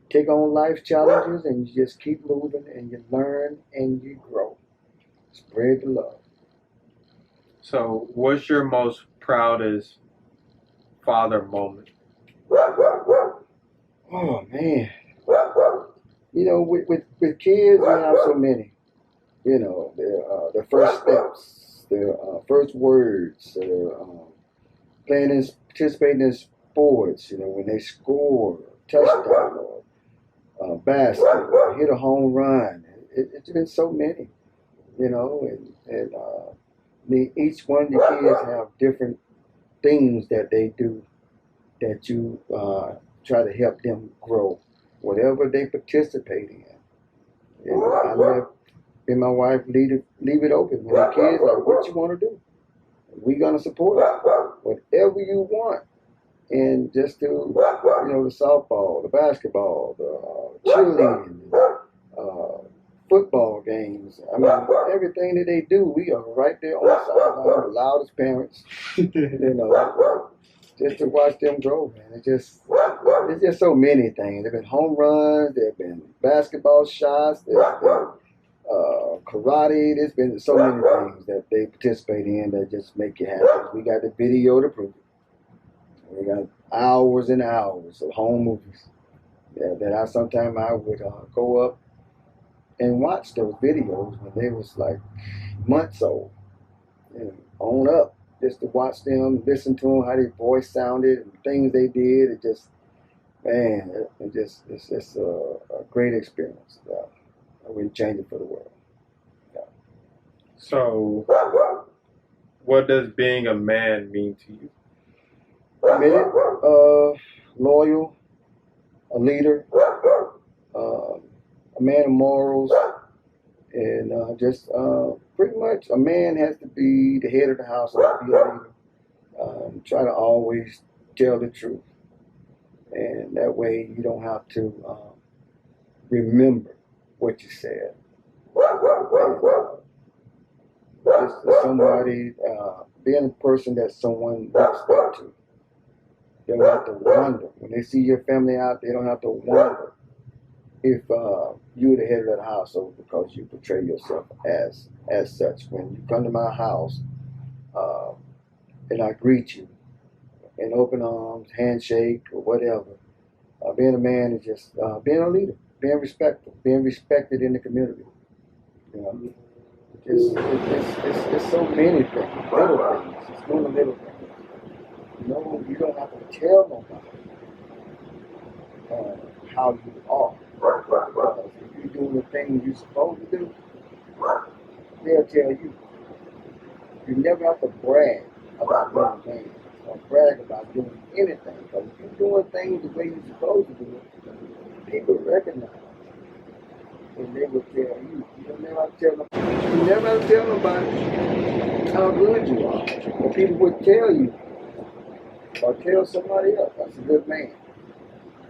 take on life challenges and you just keep moving and you learn and you grow. Spread the love. So, what's your most proudest father moment? Oh man, you know, with kids, we have so many. You know, their first steps, their first words, their participating in sports. You know, when they score a touchdown or a basket, or hit a home run. It's been so many. You know, and each one of the kids have different things that they do that you try to help them grow, whatever they participate in. You know, I let me and my wife leave it open. When the kids like, what you want to do? We're gonna support it. Whatever you want, and just do, you know, the softball, the basketball, the cheerleading, football games. I mean, everything that they do, we are right there on the sideline, the loudest parents. You know, just to watch them grow, man. It's just so many things. There've been home runs, there've been basketball shots, there's been karate. There's been so many things that they participate in that just make you happy. We got the video to prove it. We got hours and hours of home movies that I sometimes I would go up and watch those videos when they was like months old and on up, just to watch them, listen to them, how their voice sounded and things they did. It just, man, it's just a great experience. I wouldn't change it for the world. Yeah. So, what does being a man mean to you? Committed, loyal, a leader, a man of morals, and just pretty much a man has to be the head of the house, be a leader. Try to always tell the truth, and that way you don't have to remember what you said. And, just somebody, being a person that someone looks up to. They don't have to wonder. When they see your family out, they don't have to wonder if you're the head of that household because you portray yourself as such. When you come to my house and I greet you in open arms, handshake, or whatever, being a man is just being a leader, being respectful, being respected in the community. You know, it's so many things, little things. It's one of the little things. No, you don't have to tell nobody how you are. Because if you're doing the things you're supposed to do, they'll tell you. You never have to brag about doing things or brag about doing anything. Because if you're doing things the way you're supposed to do it, people recognize it. And they will tell you. You never have to tell nobody. You never have to tell nobody how good you are. Or people would tell you. Or tell somebody else, that's a good man.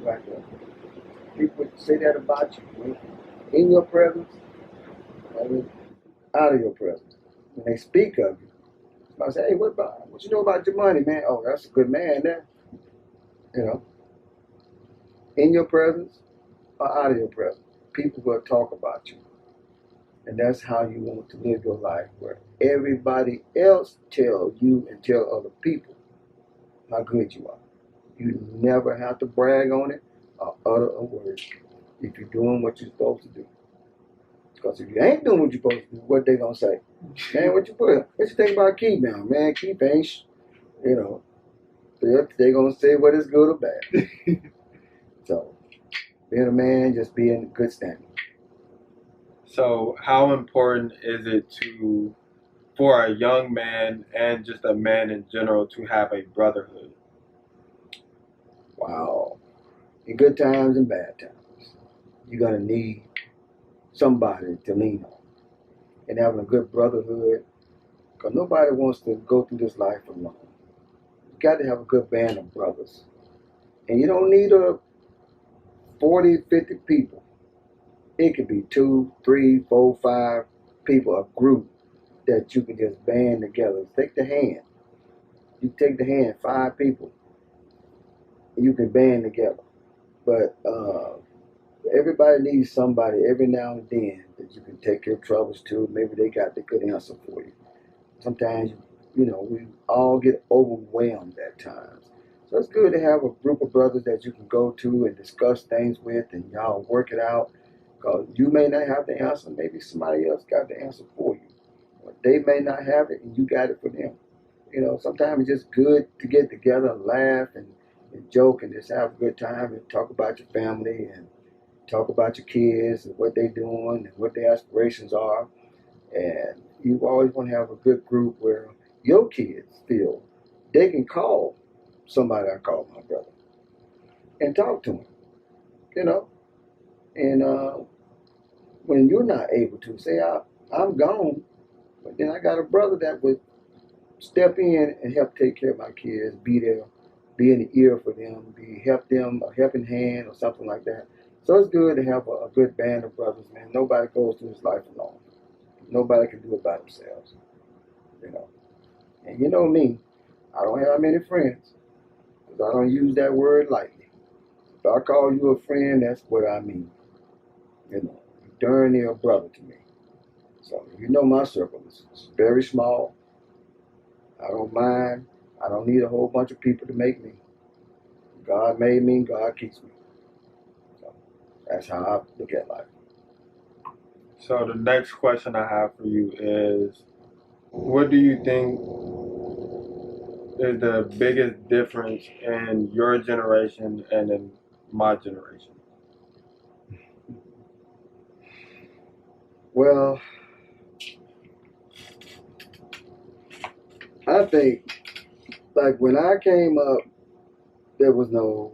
Right there. People would say that about you. In your presence, and out of your presence. When they speak of you, I say, hey, what you know about your money, man? Oh, that's a good man there. You know. in your presence or out of your presence, people will talk about you. And that's how you want to live your life, where everybody else tell you and tell other people how good you are. You never have to brag on it or utter a word if you're doing what you're supposed to do. Because if you ain't doing what you're supposed to do, what they gonna say? Man, what you think about Keith now? Man, Keith ain't, you know, they gonna say what is good or bad. So, being a man, just be in good standing. So, how important is it for a young man and just a man in general to have a brotherhood? Wow. In good times and bad times, you're gonna need somebody to lean on. And having a good brotherhood, because nobody wants to go through this life alone. You got to have a good band of brothers. And you don't need a 40, 50 people. It could be 2, 3, 4, 5 people, a group that you can just band together. Take the hand. You take the hand, 5 people, and you can band together. But everybody needs somebody every now and then that you can take your troubles to. Maybe they got the good answer for you. Sometimes, we all get overwhelmed at times. So it's good to have a group of brothers that you can go to and discuss things with, and y'all work it out. Because you may not have the answer, maybe somebody else got the answer for you. Or they may not have it, and you got it for them. Sometimes it's just good to get together and laugh and joke and just have a good time and talk about your family and talk about your kids and what they're doing and what their aspirations are. And you always want to have a good group where your kids feel they can call somebody. I call my brother and talk to him, you know. And when you're not able to, say, I'm gone, but then I got a brother that would step in and help take care of my kids, be there, be in the ear for them, help them, a helping hand or something like that. So it's good to have a good band of brothers, man. Nobody goes through this life alone. Nobody can do it by themselves, you know. And you know me, I don't have many friends because I don't use that word lightly. If I call you a friend, that's what I mean. You're darn near a brother to me. So my circle is very small. I don't mind. I don't need a whole bunch of people to make me. God made me, God keeps me. So that's how I look at life. So, the next question I have for you is, what do you think is the biggest difference in your generation and in my generation? Well, I think, like when I came up, there was no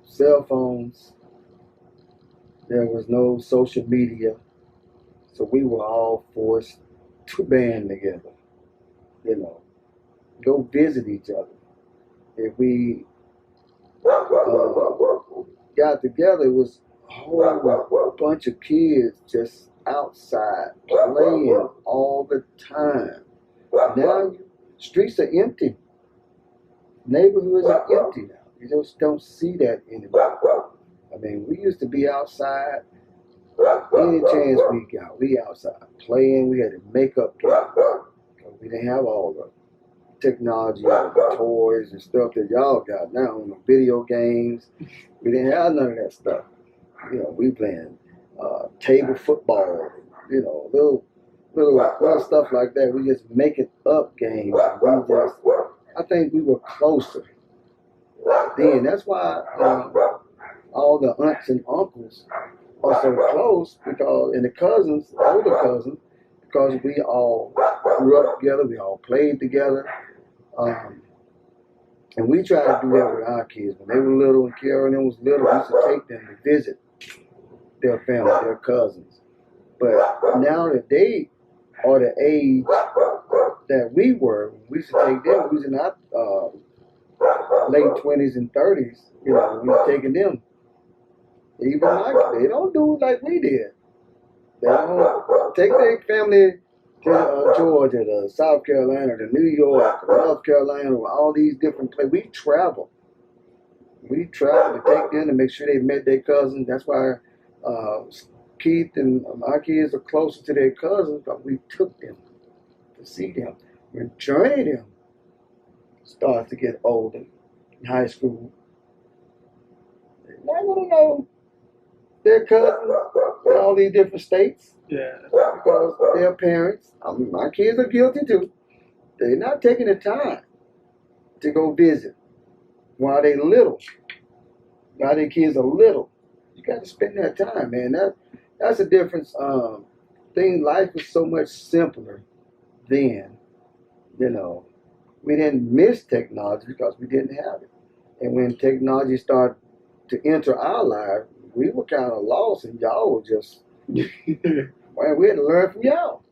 cell phones, there was no social media, so we were all forced to band together, go visit each other. If we got together, it was a whole bunch of kids just outside playing all the time. Now, streets are empty. Neighborhoods are empty now. You just don't see that anymore. I mean, we used to be outside any chance we got. We outside playing. We had a makeup game. We didn't have all the technology and the toys and stuff that y'all got now. Video games. We didn't have none of that stuff. We playing table football. Little stuff like that. We just making up games. I think we were closer then. That's why all the aunts and uncles are so close, and the cousins, older cousins, because we all grew up together, we all played together, and we tried to do that with our kids. When they were little and Carolyn was little, we used to take them to visit their family, their cousins. But now that they are the age that we were, we used to take them, we was in our late 20s and 30s, we were taking them. Even like, they don't do it like we did. They don't take their family to Georgia, to South Carolina, to New York, to North Carolina, all these different places. We travel. We traveled to take them to make sure they met their cousins. That's why uh, Keith and my kids are closer to their cousins, but we took them to see them. When Journey them starts to get older in high school, they're not gonna know their cousins in all these different states. Yeah. Because their parents, my kids are guilty too. They're not taking the time to go visit while they little. While their kids are little, you got to spend that time, man. That's a difference. Thing life was so much simpler then. You know, we didn't miss technology because we didn't have it. And when technology started to enter our lives, we were kind of lost, and y'all were just, man, we had to learn from y'all.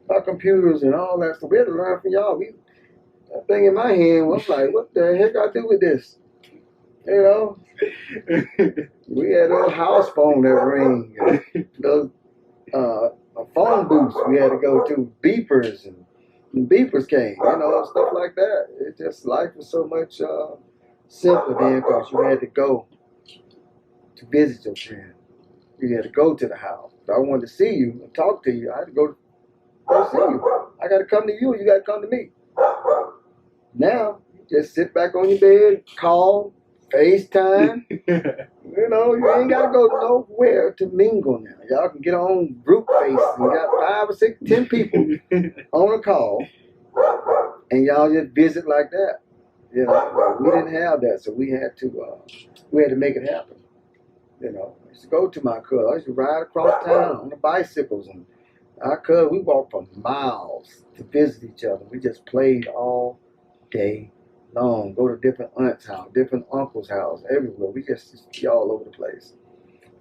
About computers and all that stuff. We had to learn from y'all. That thing in my hand was like, what the heck I do with this? You know? We had a house phone that rang. Those phone booths we had to go to, beepers, and beepers came, stuff like that. It just, life was so much simpler then because you had to go to visit your friend. You had to go to the house. If I wanted to see you and talk to you, I had to go see you. I got to come to you, you got to come to me. Now, you just sit back on your bed, call, FaceTime. You ain't got to go nowhere to mingle now. Y'all can get on group faces. You got 5 or 6, 10 people on a call, and y'all just visit like that. We didn't have that, so we had to make it happen. I used to go to my cousin. I used to ride across town on the bicycles, and our cousin, we walked for miles to visit each other. We just played all day long. Go to different aunts' house, different uncles' house, everywhere. We just be all over the place.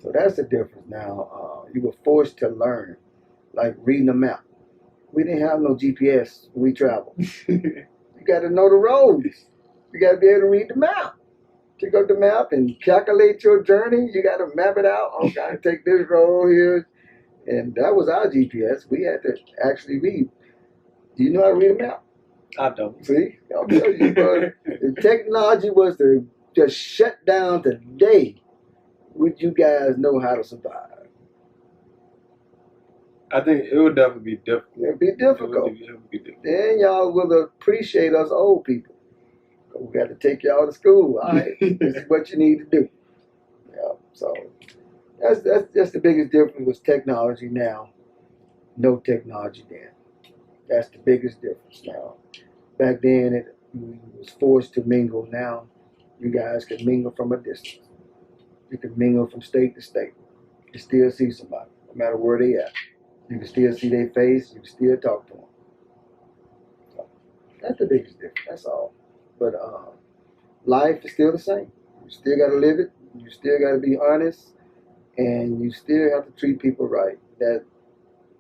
So that's the difference now. You were forced to learn, like reading a map. We didn't have no GPS when we traveled. You got to know the roads. You got to be able to read the map. Pick up the map and calculate your journey. You got to map it out. Okay, I take this road here. And that was our GPS. We had to actually read. Do you know how to read a map? I don't. See? I'll tell you. If technology was to just shut down today, would you guys know how to survive? I think it would definitely be difficult. It'd be difficult. It would be difficult. Then y'all will appreciate us old people. We got to take y'all to school. All right, this is what you need to do. Yeah, so that's the biggest difference with technology now. No technology then. That's the biggest difference now. Back then, you was forced to mingle. Now, you guys can mingle from a distance. You can mingle from state to state. You can still see somebody, no matter where they at. You can still see their face. You can still talk to them. So, that's the biggest difference. That's all. But life is still the same. You still got to live it. You still got to be honest, and you still have to treat people right. That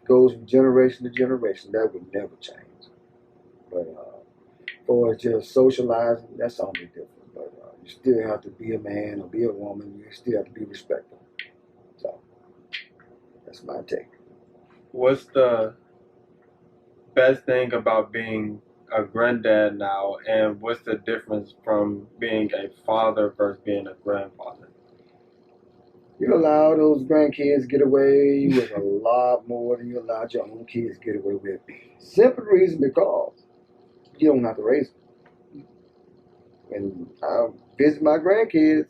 goes from generation to generation. That would never change. But for just socializing, that's only different. But you still have to be a man or be a woman. You still have to be respectful. So that's my take. What's the best thing about being a granddad now, and what's the difference from being a father versus being a grandfather? You allow those grandkids get away with a lot more than you allowed your own kids to get away with. Simple reason because you don't have to raise them. When I visit my grandkids,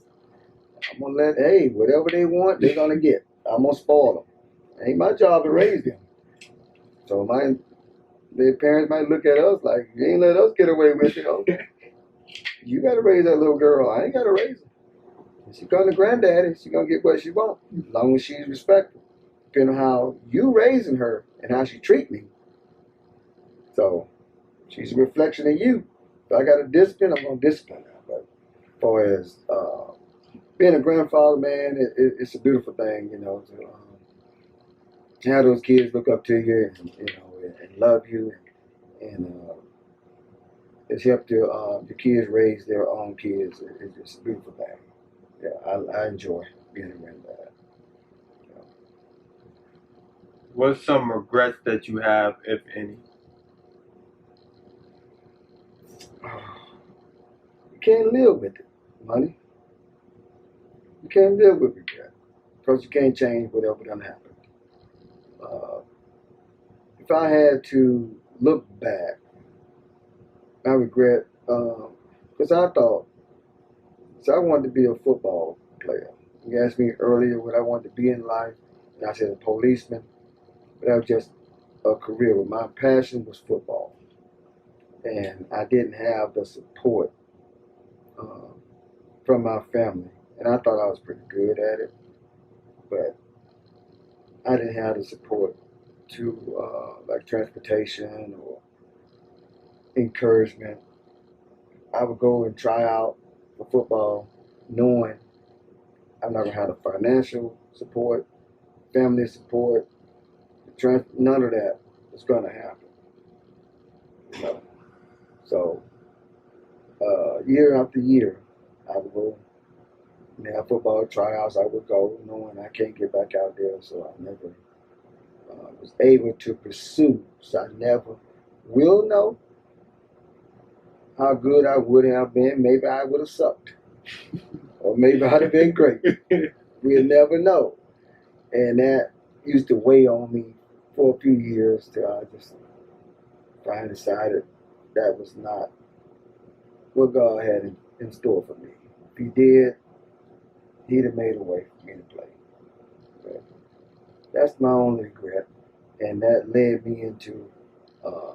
I'm going to whatever they want, they're going to get. I'm going to spoil them. It ain't my job to raise them. So their parents might look at us like, you ain't let us get away with it. Okay. You got to raise that little girl. I ain't got to raise her. When she come to granddaddy, she going to get what she want, as long as she's respectful. Depending on how you raising her and how she treat me. So she's a reflection of you. If I got to discipline, I'm going to discipline her. But as far as being a grandfather, man, it's a beautiful thing, to have those kids look up to you and love you, and it's helped the kids raise their own kids. It's just a beautiful thing. Yeah, I enjoy being a granddad. Yeah. What's some regrets that you have, if any? You can't live with it, money. can't live with regret because you can't change whatever done happened. If I had to look back, I regret because I thought, so I wanted to be a football player. You asked me earlier what I wanted to be in life, and I said a policeman, but that was just a career. But my passion was football, and I didn't have the support uh, from my family, and I thought I was pretty good at it, but I didn't have the support to like transportation or encouragement. I would go and try out for football, knowing I'm not gonna have the financial support, family support, none of that is gonna happen. You know? So year after year, I would go and have football tryouts. I would go knowing I can't get back out there, so I never was able to pursue. So I never will know how good I would have been. Maybe I would have sucked, or maybe I'd have been great. We'll never know. And that used to weigh on me for a few years till I just finally decided that was not what God had in store for me. If He did, He'd have made a way for me to play. But that's my only regret. And that led me into uh,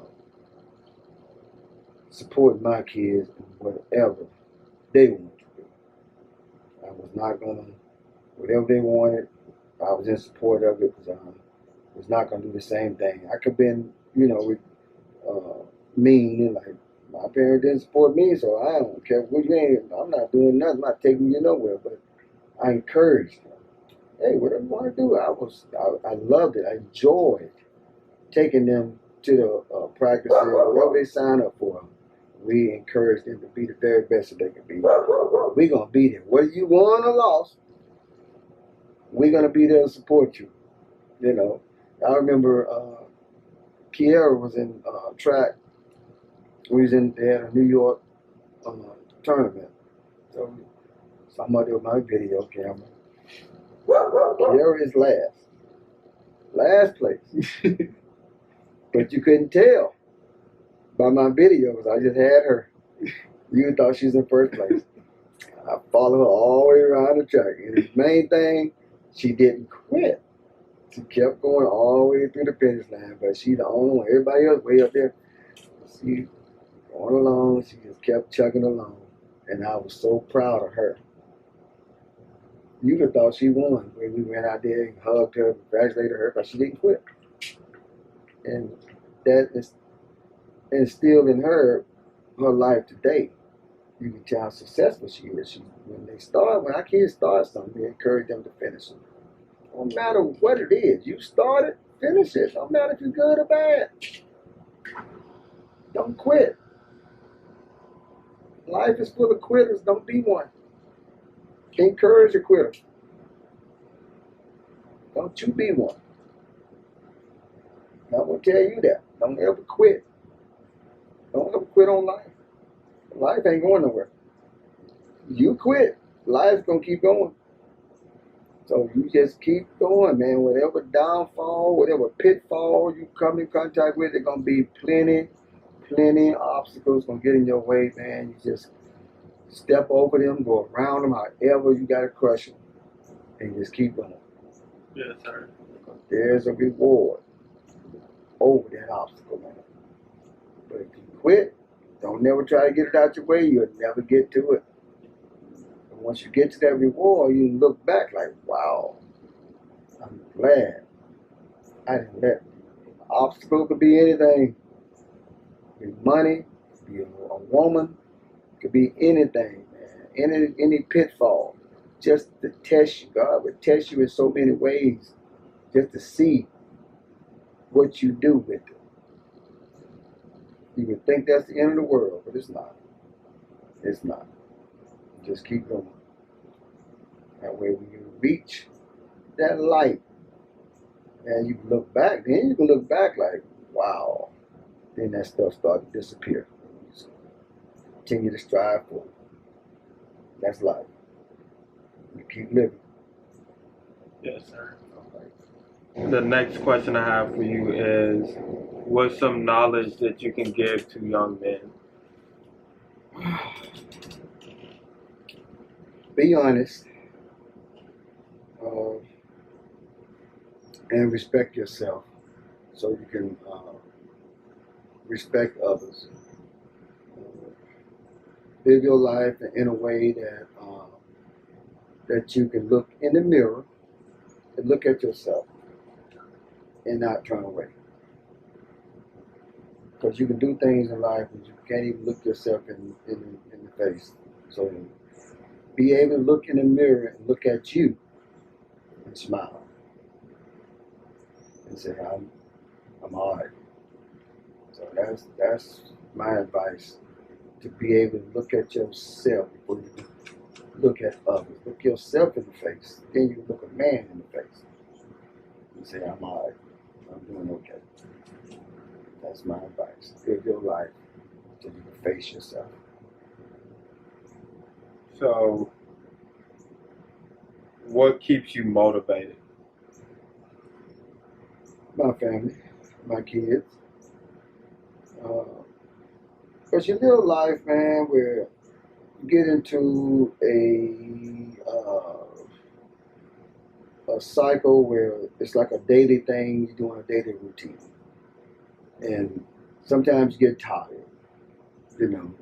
supporting my kids in whatever they want to do. I was not going to, whatever they wanted, I was in support of it because I was not going to do the same thing. I could have been, mean and like, my parents didn't support me, so I don't care what you ain't, I'm not doing nothing, I'm not taking you nowhere, but I encouraged them. Hey, whatever you want to do, I loved it. I enjoyed taking them to the practices, whatever they sign up for. We encouraged them to be the very best that they can be. We're going to be there. Whether you won or lost, we're going to be there to support you. You know, I remember Kiera was in track. We was they had a New York tournament. So somebody with my video camera. Kiera is last place. But you couldn't tell by my videos. I just had her. You thought she was in first place. I followed her all the way around the track. And the main thing, she didn't quit. She kept going all the way through the finish line, but she's the only one. Everybody else way up there, she going along. She just kept chugging along, and I was so proud of her. You'd have thought she won when we went out there and hugged her, congratulated her, because she didn't quit. And that is instilled in her life today. You can tell how successful she is. When our kids start something, we encourage them to finish it. No matter what it is, you start it, finish it. No matter if you're good or bad. Don't quit. Life is full of quitters. Don't be one. Encourage a quitter. Don't you be one. I'm going to tell you that. Don't ever quit. Don't ever quit on life. Life ain't going nowhere. You quit, life's going to keep going. So you just keep going, man. Whatever downfall, whatever pitfall you come in contact with, there's going to be plenty obstacles going to get in your way, man. You just step over them, go around them, however you got to crush them, and just keep going. Yes, sir. There's a reward over that obstacle, man. But if you quit, don't never try to get it out your way. You'll never get to it. And once you get to that reward, you look back like, wow, I'm glad I didn't let it. Obstacle could be anything. It could be money, it could be a woman, it could be anything, man. Any pitfall. Just to test you. God would test you in so many ways just to see what you do with it. You would think that's the end of the world, but it's not. It's not. Just keep going. That way when you reach that light, and you can look back, then you can look back like, wow. Then that stuff started to disappear. So continue to strive for it. That's life. You keep living. Yes, sir. The next question I have for you is, what's some knowledge that you can give to young men? Be honest, uh, and respect yourself so you can respect others. Live your life in a way that you can look in the mirror and look at yourself and not turn away. Because you can do things in life and you can't even look yourself in the face. So be able to look in the mirror and look at you and smile and say, I'm all right. So that's my advice, to be able to look at yourself before you look at others. Look yourself in the face. Then you look a man in the face and say, I'm all right. I'm doing okay. That's my advice. Live your life till you can face yourself. So, what keeps you motivated? My family, my kids. Because you live a life, man, where you get into a cycle where it's like a daily thing. You're doing a daily routine, and sometimes you get tired, you know.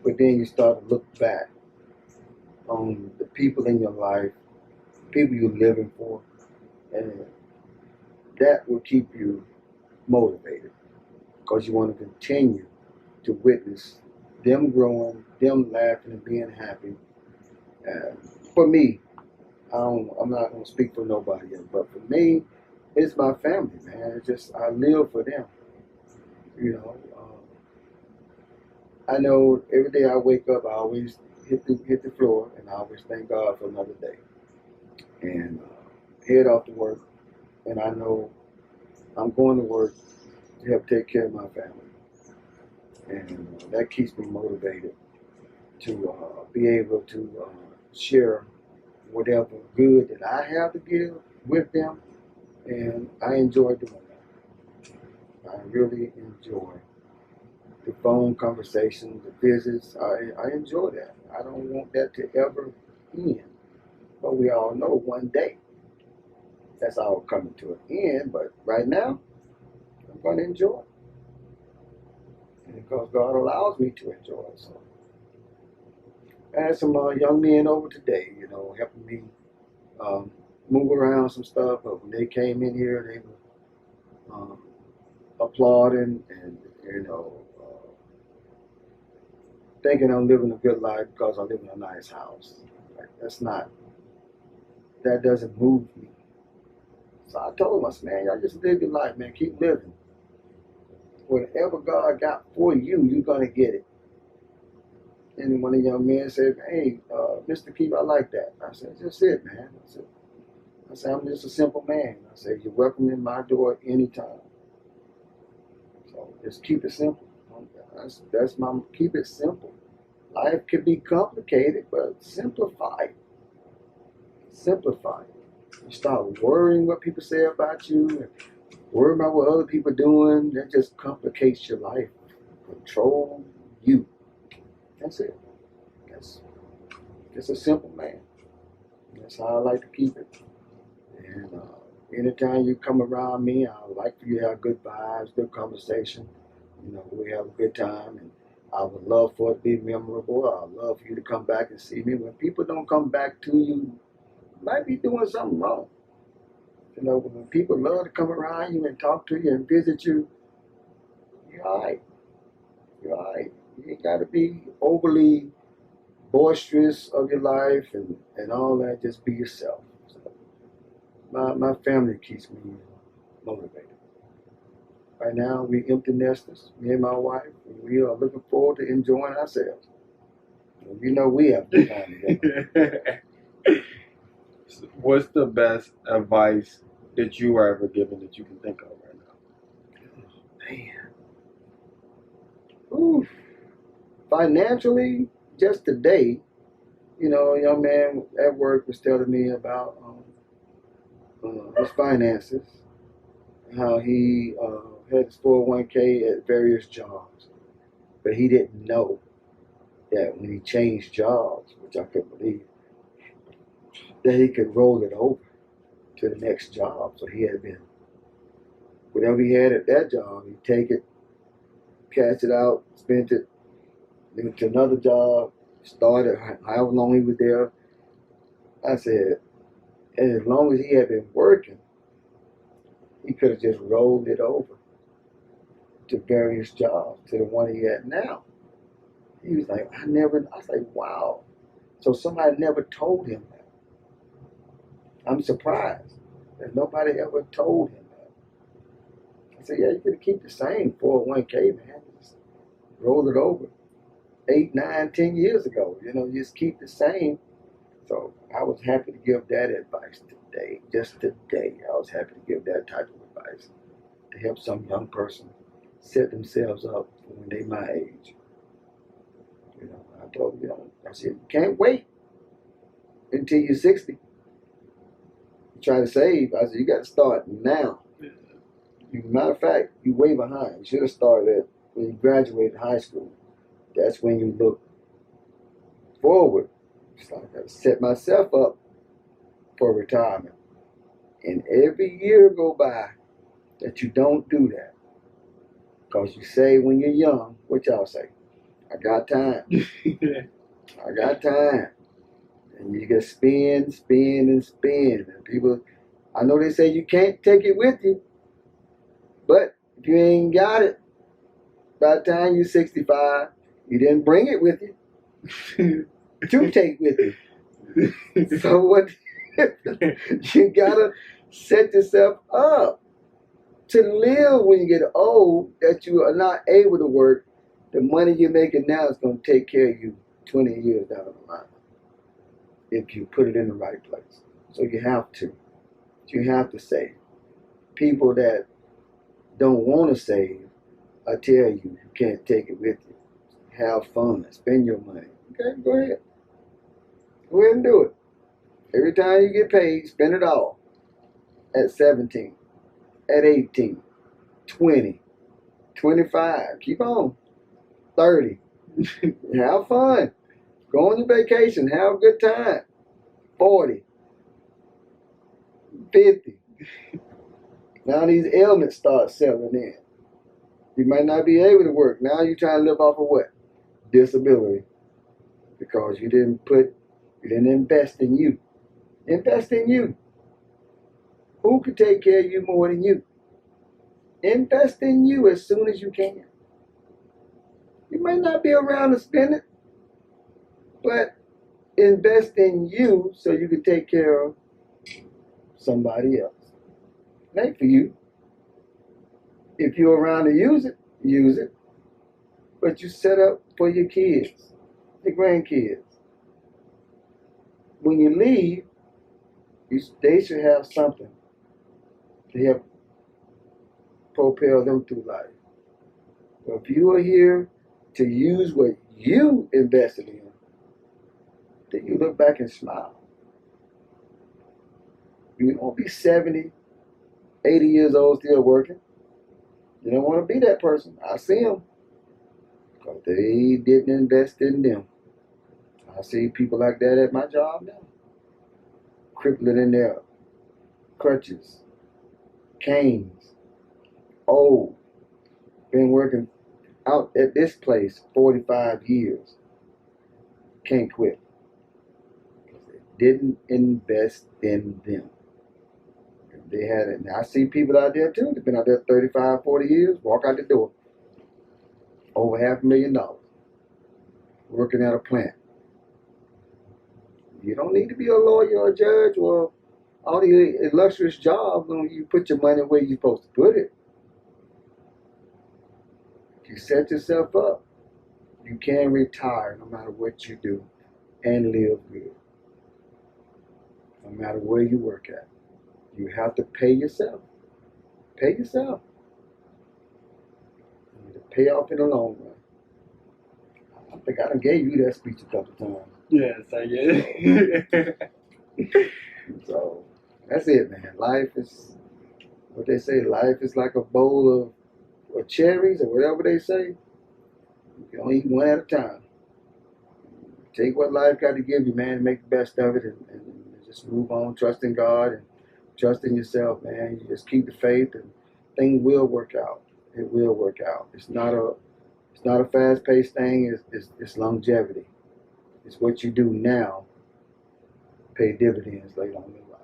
But then you start to look back on the people in your life, people you're living for, and that will keep you motivated because you want to continue to witness them growing, them laughing and being happy. And for me, I'm not going to speak for nobody else, but for me, it's my family, man. It's just I live for them. You know, I know every day I wake up, I always hit the floor, and I always thank God for another day. And head off to work, and I know I'm going to work to help take care of my family, and that keeps me motivated to be able to share whatever good that I have to give with them, and I enjoy doing that. I really enjoy the phone conversations, the visits. I enjoy that. I don't want that to ever end, but we all know one day that's all coming to an end. But right now, I'm going to enjoy it, and because God allows me to enjoy it. So I had some young men over today, you know, helping me um, move around some stuff. But when they came in here, they were applauding and, you know, thinking I'm living a good life because I live in a nice house. Like, that doesn't move me. So I told them, I said, man, y'all just live your life, man. Keep living. Whatever God got for you, you're going to get it. And one of the young men said, hey, Mr. Keith, I like that. I said, that's it, man. I said, I'm just a simple man. I said, you're welcome in my door anytime. So just keep it simple. That's my, keep it simple. Life can be complicated, but simplify it. Simplify it. You start worrying what people say about you and worrying about what other people are doing. That just complicates your life. Control you. That's it. That's just a simple man. That's how I like to keep it. And anytime you come around me, I like for you to have good vibes, good conversation. You know, we have a good time, and I would love for it to be memorable. I'd love for you to come back and see me. When people don't come back to you, you might be doing something wrong. You know, when people love to come around you and talk to you and visit you, you're all right. You're all right. You ain't got to be overly boisterous of your life and all that. Just be yourself. So my family keeps me motivated. Right now, we empty nesters, me and my wife, and we are looking forward to enjoying ourselves. And you know we have a good time together. What's the best advice that you were ever given that you can think of right now? Man. Oof. Financially, just today, a young man at work was telling me about his finances, how he had his 401k at various jobs, but he didn't know that when he changed jobs, which I couldn't believe, that he could roll it over to the next job. So he had been, whatever he had at that job, he'd take it, cash it out, spent it, went to another job, started however long he was there. I said, and as long as he had been working, he could have just rolled it over to various jobs, to the one he had now. He was like, I was like, wow. So somebody never told him that. I'm surprised that nobody ever told him that. I said, yeah, you could keep the same 401k, man. Just roll it over 8, 9, 10 years ago. Just keep the same. So I was happy to give that advice today. Just today, I was happy to give that type of advice to help some young person set themselves up for when they my age. I told him, I said, you can't wait until you're 60. You try to save. I said, you got to start now. Matter of fact, you're way behind. You should have started when you graduated high school. That's when you look forward. So I got to set myself up for retirement. And every year go by that you don't do that. Because you say when you're young, what y'all say? I got time. I got time. And you can spend, and spend. And people, I know they say you can't take it with you. But if you ain't got it, by the time you're 65, you didn't bring it with you to take with you. So what? You gotta set yourself up to live when you get old, that you are not able to work. The money you're making now is going to take care of you 20 years down the line if you put it in the right place. So you have to. You have to save. People that don't want to save, I tell you, you can't take it with you. Have fun. Spend your money. Okay, go ahead. Go ahead and do it. Every time you get paid, spend it all. At 17, at 18, 20, 25. Keep on. 30. Have fun. Go on your vacation. Have a good time. 40. 50. Now these ailments start settling in. You might not be able to work. Now you're trying to live off of what? Disability. Because you didn't invest in you. Invest in you. Who could take care of you more than you? Invest in you as soon as you can. You might not be around to spend it, but invest in you so you can take care of somebody else. It ain't for you. If you're around to use it, use it. But you set up for your kids, your grandkids. When you leave, they should have something to help propel them through life. But if you are here to use what you invested in, then you look back and smile. You won't be 70, 80 years old still working. You don't want to be that person. I see them because they didn't invest in them. I see people like that at my job now. Crippling in their crutches, canes, old, been working out at this place 45 years. Can't quit. They didn't invest in them. They had it. Now I see people out there too. They've been out there 35, 40 years, walk out the door. Over $500,000. Working at a plant. You don't need to be a lawyer or a judge or all the illustrious jobs when you put your money where you're supposed to put it. You set yourself up. You can retire no matter what you do and live good. No matter where you work at. You have to pay yourself. Pay yourself. You need to pay off in the long run. I think I done gave you that speech a couple times. Yeah, so yeah. So that's it, man. Life is what they say. Life is like a bowl of cherries or whatever they say. You can only eat one at a time. Take what life got to give you, man, and make the best of it, and just move on. Trust in God and trust in yourself, man. You just keep the faith, and things will work out. It will work out. It's not a fast-paced thing. It's longevity. It's what you do now pay dividends later on in life.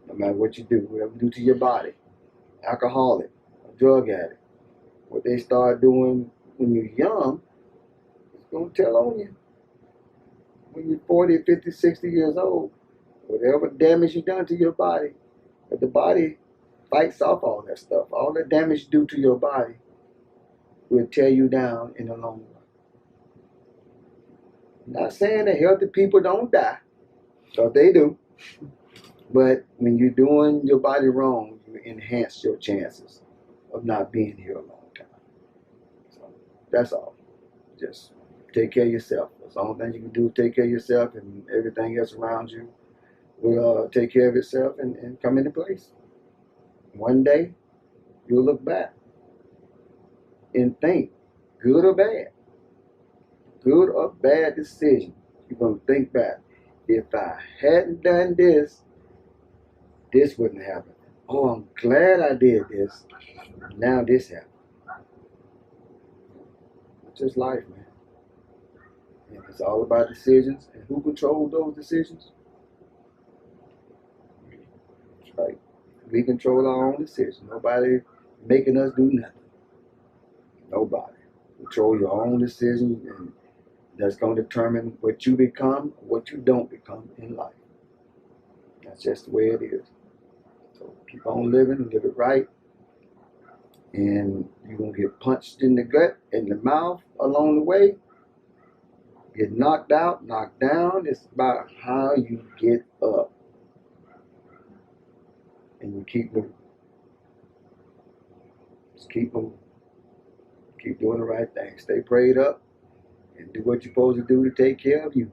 No matter what you do, whatever you do to your body, alcoholic, a drug addict, what they start doing when you're young, it's gonna tell on you. When you're 40, 50, 60 years old, whatever damage you done to your body, but the body fights off all that stuff. All the damage you do to your body will tear you down in the long run. I'm not saying that healthy people don't die, because they do. But when you're doing your body wrong, you enhance your chances of not being here a long time. So that's all. Just take care of yourself. That's the only thing you can do. Take care of yourself, and everything else around you will take care of itself and come into place. One day, you'll look back and think, good or bad decision. You're going to think back. If I hadn't done this, this wouldn't happen. Oh, I'm glad I did this. Now this happened. It's just life, man. And it's all about decisions. And who controls those decisions? Right. We control our own decisions. Nobody making us do nothing. Nobody. Control your own decisions, and that's going to determine what you become, what you don't become in life. That's just the way it is. So keep on living, live it right, and you're going to get punched in the gut, in the mouth along the way, get knocked out, knocked down. It's about how you get up and you keep moving. Just keep moving. Keep doing the right thing. Stay prayed up and do what you're supposed to do to take care of you.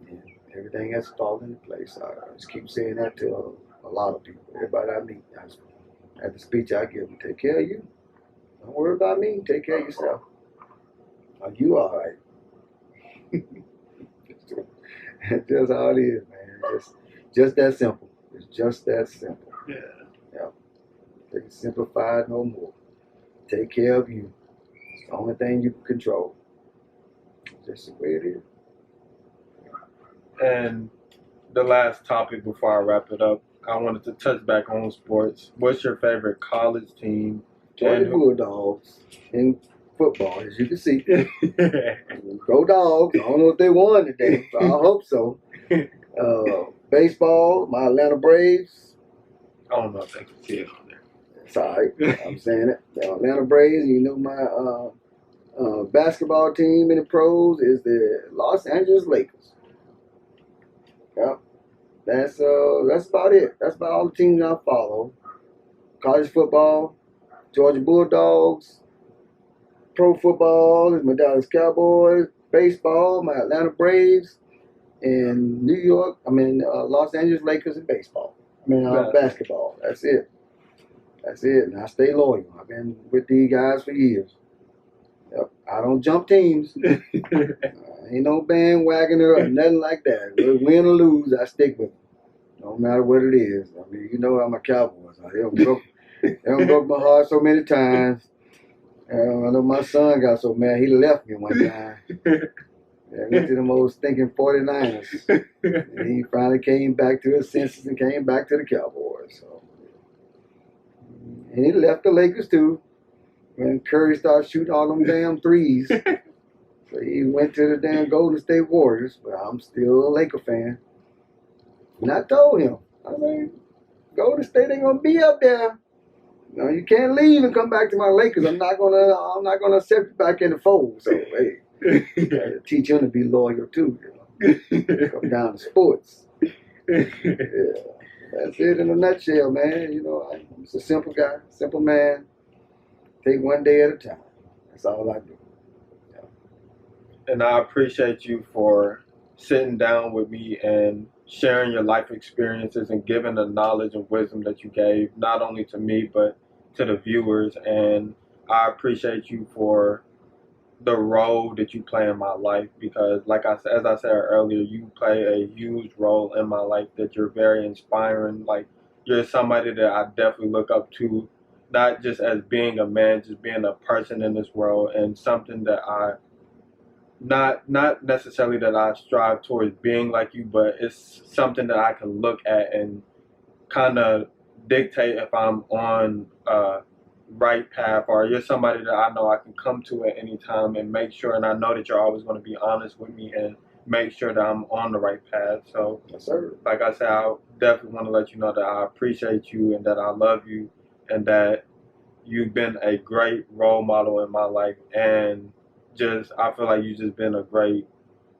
And everything else falls into place. I just keep saying that to a lot of people. Everybody I meet, at the speech I give them, take care of you. Don't worry about me. Take care of yourself. Are you all right? That's just how it is, man. Just that simple. It's just that simple. Yeah. Yeah. They can simplify it no more. Take care of you. It's the only thing you can control. It's just the way it is. And the last topic before I wrap it up, I wanted to touch back on sports. What's your favorite college team? Georgia Bulldogs in football, as you can see. Go Dogs. I don't know if they won today, but I hope so. Baseball, my Atlanta Braves. I don't know if they can see it on there. It's all right. I'm saying it. The Atlanta Braves. You know my basketball team in the pros is the Los Angeles Lakers. Yep. That's about it. That's about all the teams I follow. College football, Georgia Bulldogs. Pro football is my Dallas Cowboys. Baseball, my Atlanta Braves. And Los Angeles Lakers in baseball. Basketball. That's it. And I stay loyal. I've been with these guys for years. Yep. I don't jump teams. Ain't no bandwagoner or nothing like that. Win or lose, I stick with them. No matter what it is. I mean, you know I'm a Cowboys. They don't broke my heart so many times. I know my son got so mad he left me one time. I went to the most stinking 49ers. And he finally came back to his senses and came back to the Cowboys. So. And he left the Lakers too. When Curry started shooting all them damn threes. So he went to the damn Golden State Warriors. But I'm still a Laker fan. And I told him, I mean, Golden State ain't gonna be up there. No, you can't leave and come back to my Lakers. I'm not gonna accept you back in the fold. So hey, gotta teach him to be loyal too. You know, come down to sports. Yeah, that's it in a nutshell, man. You know, I'm just a simple guy, simple man. Take one day at a time. That's all I do. And I appreciate you for sitting down with me and sharing your life experiences and giving the knowledge and wisdom that you gave, not only to me, but to the viewers. And I appreciate you for the role that you play in my life because, like I said, as I said earlier, you play a huge role in my life. That you're very inspiring. Like you're somebody that I definitely look up to, not just as being a man, just being a person in this world, and something that I not necessarily that I strive towards being like you, but it's something that I can look at and kind of dictate if I'm on right path, or you're somebody that I know I can come to at any time and make sure, and I know that you're always going to be honest with me and make sure that I'm on the right path. So, Yes, sir. like I said, I definitely want to let you know that I appreciate you and that I love you and that you've been a great role model in my life, and just I feel like you've just been a great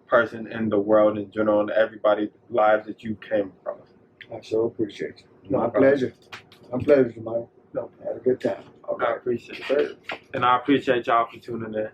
person in the world in general and everybody's lives that you came across. I sure appreciate you. No My problem. pleasure. My pleasure, Jamal. No. Had a good time. Okay. I appreciate it. And I appreciate y'all for tuning in.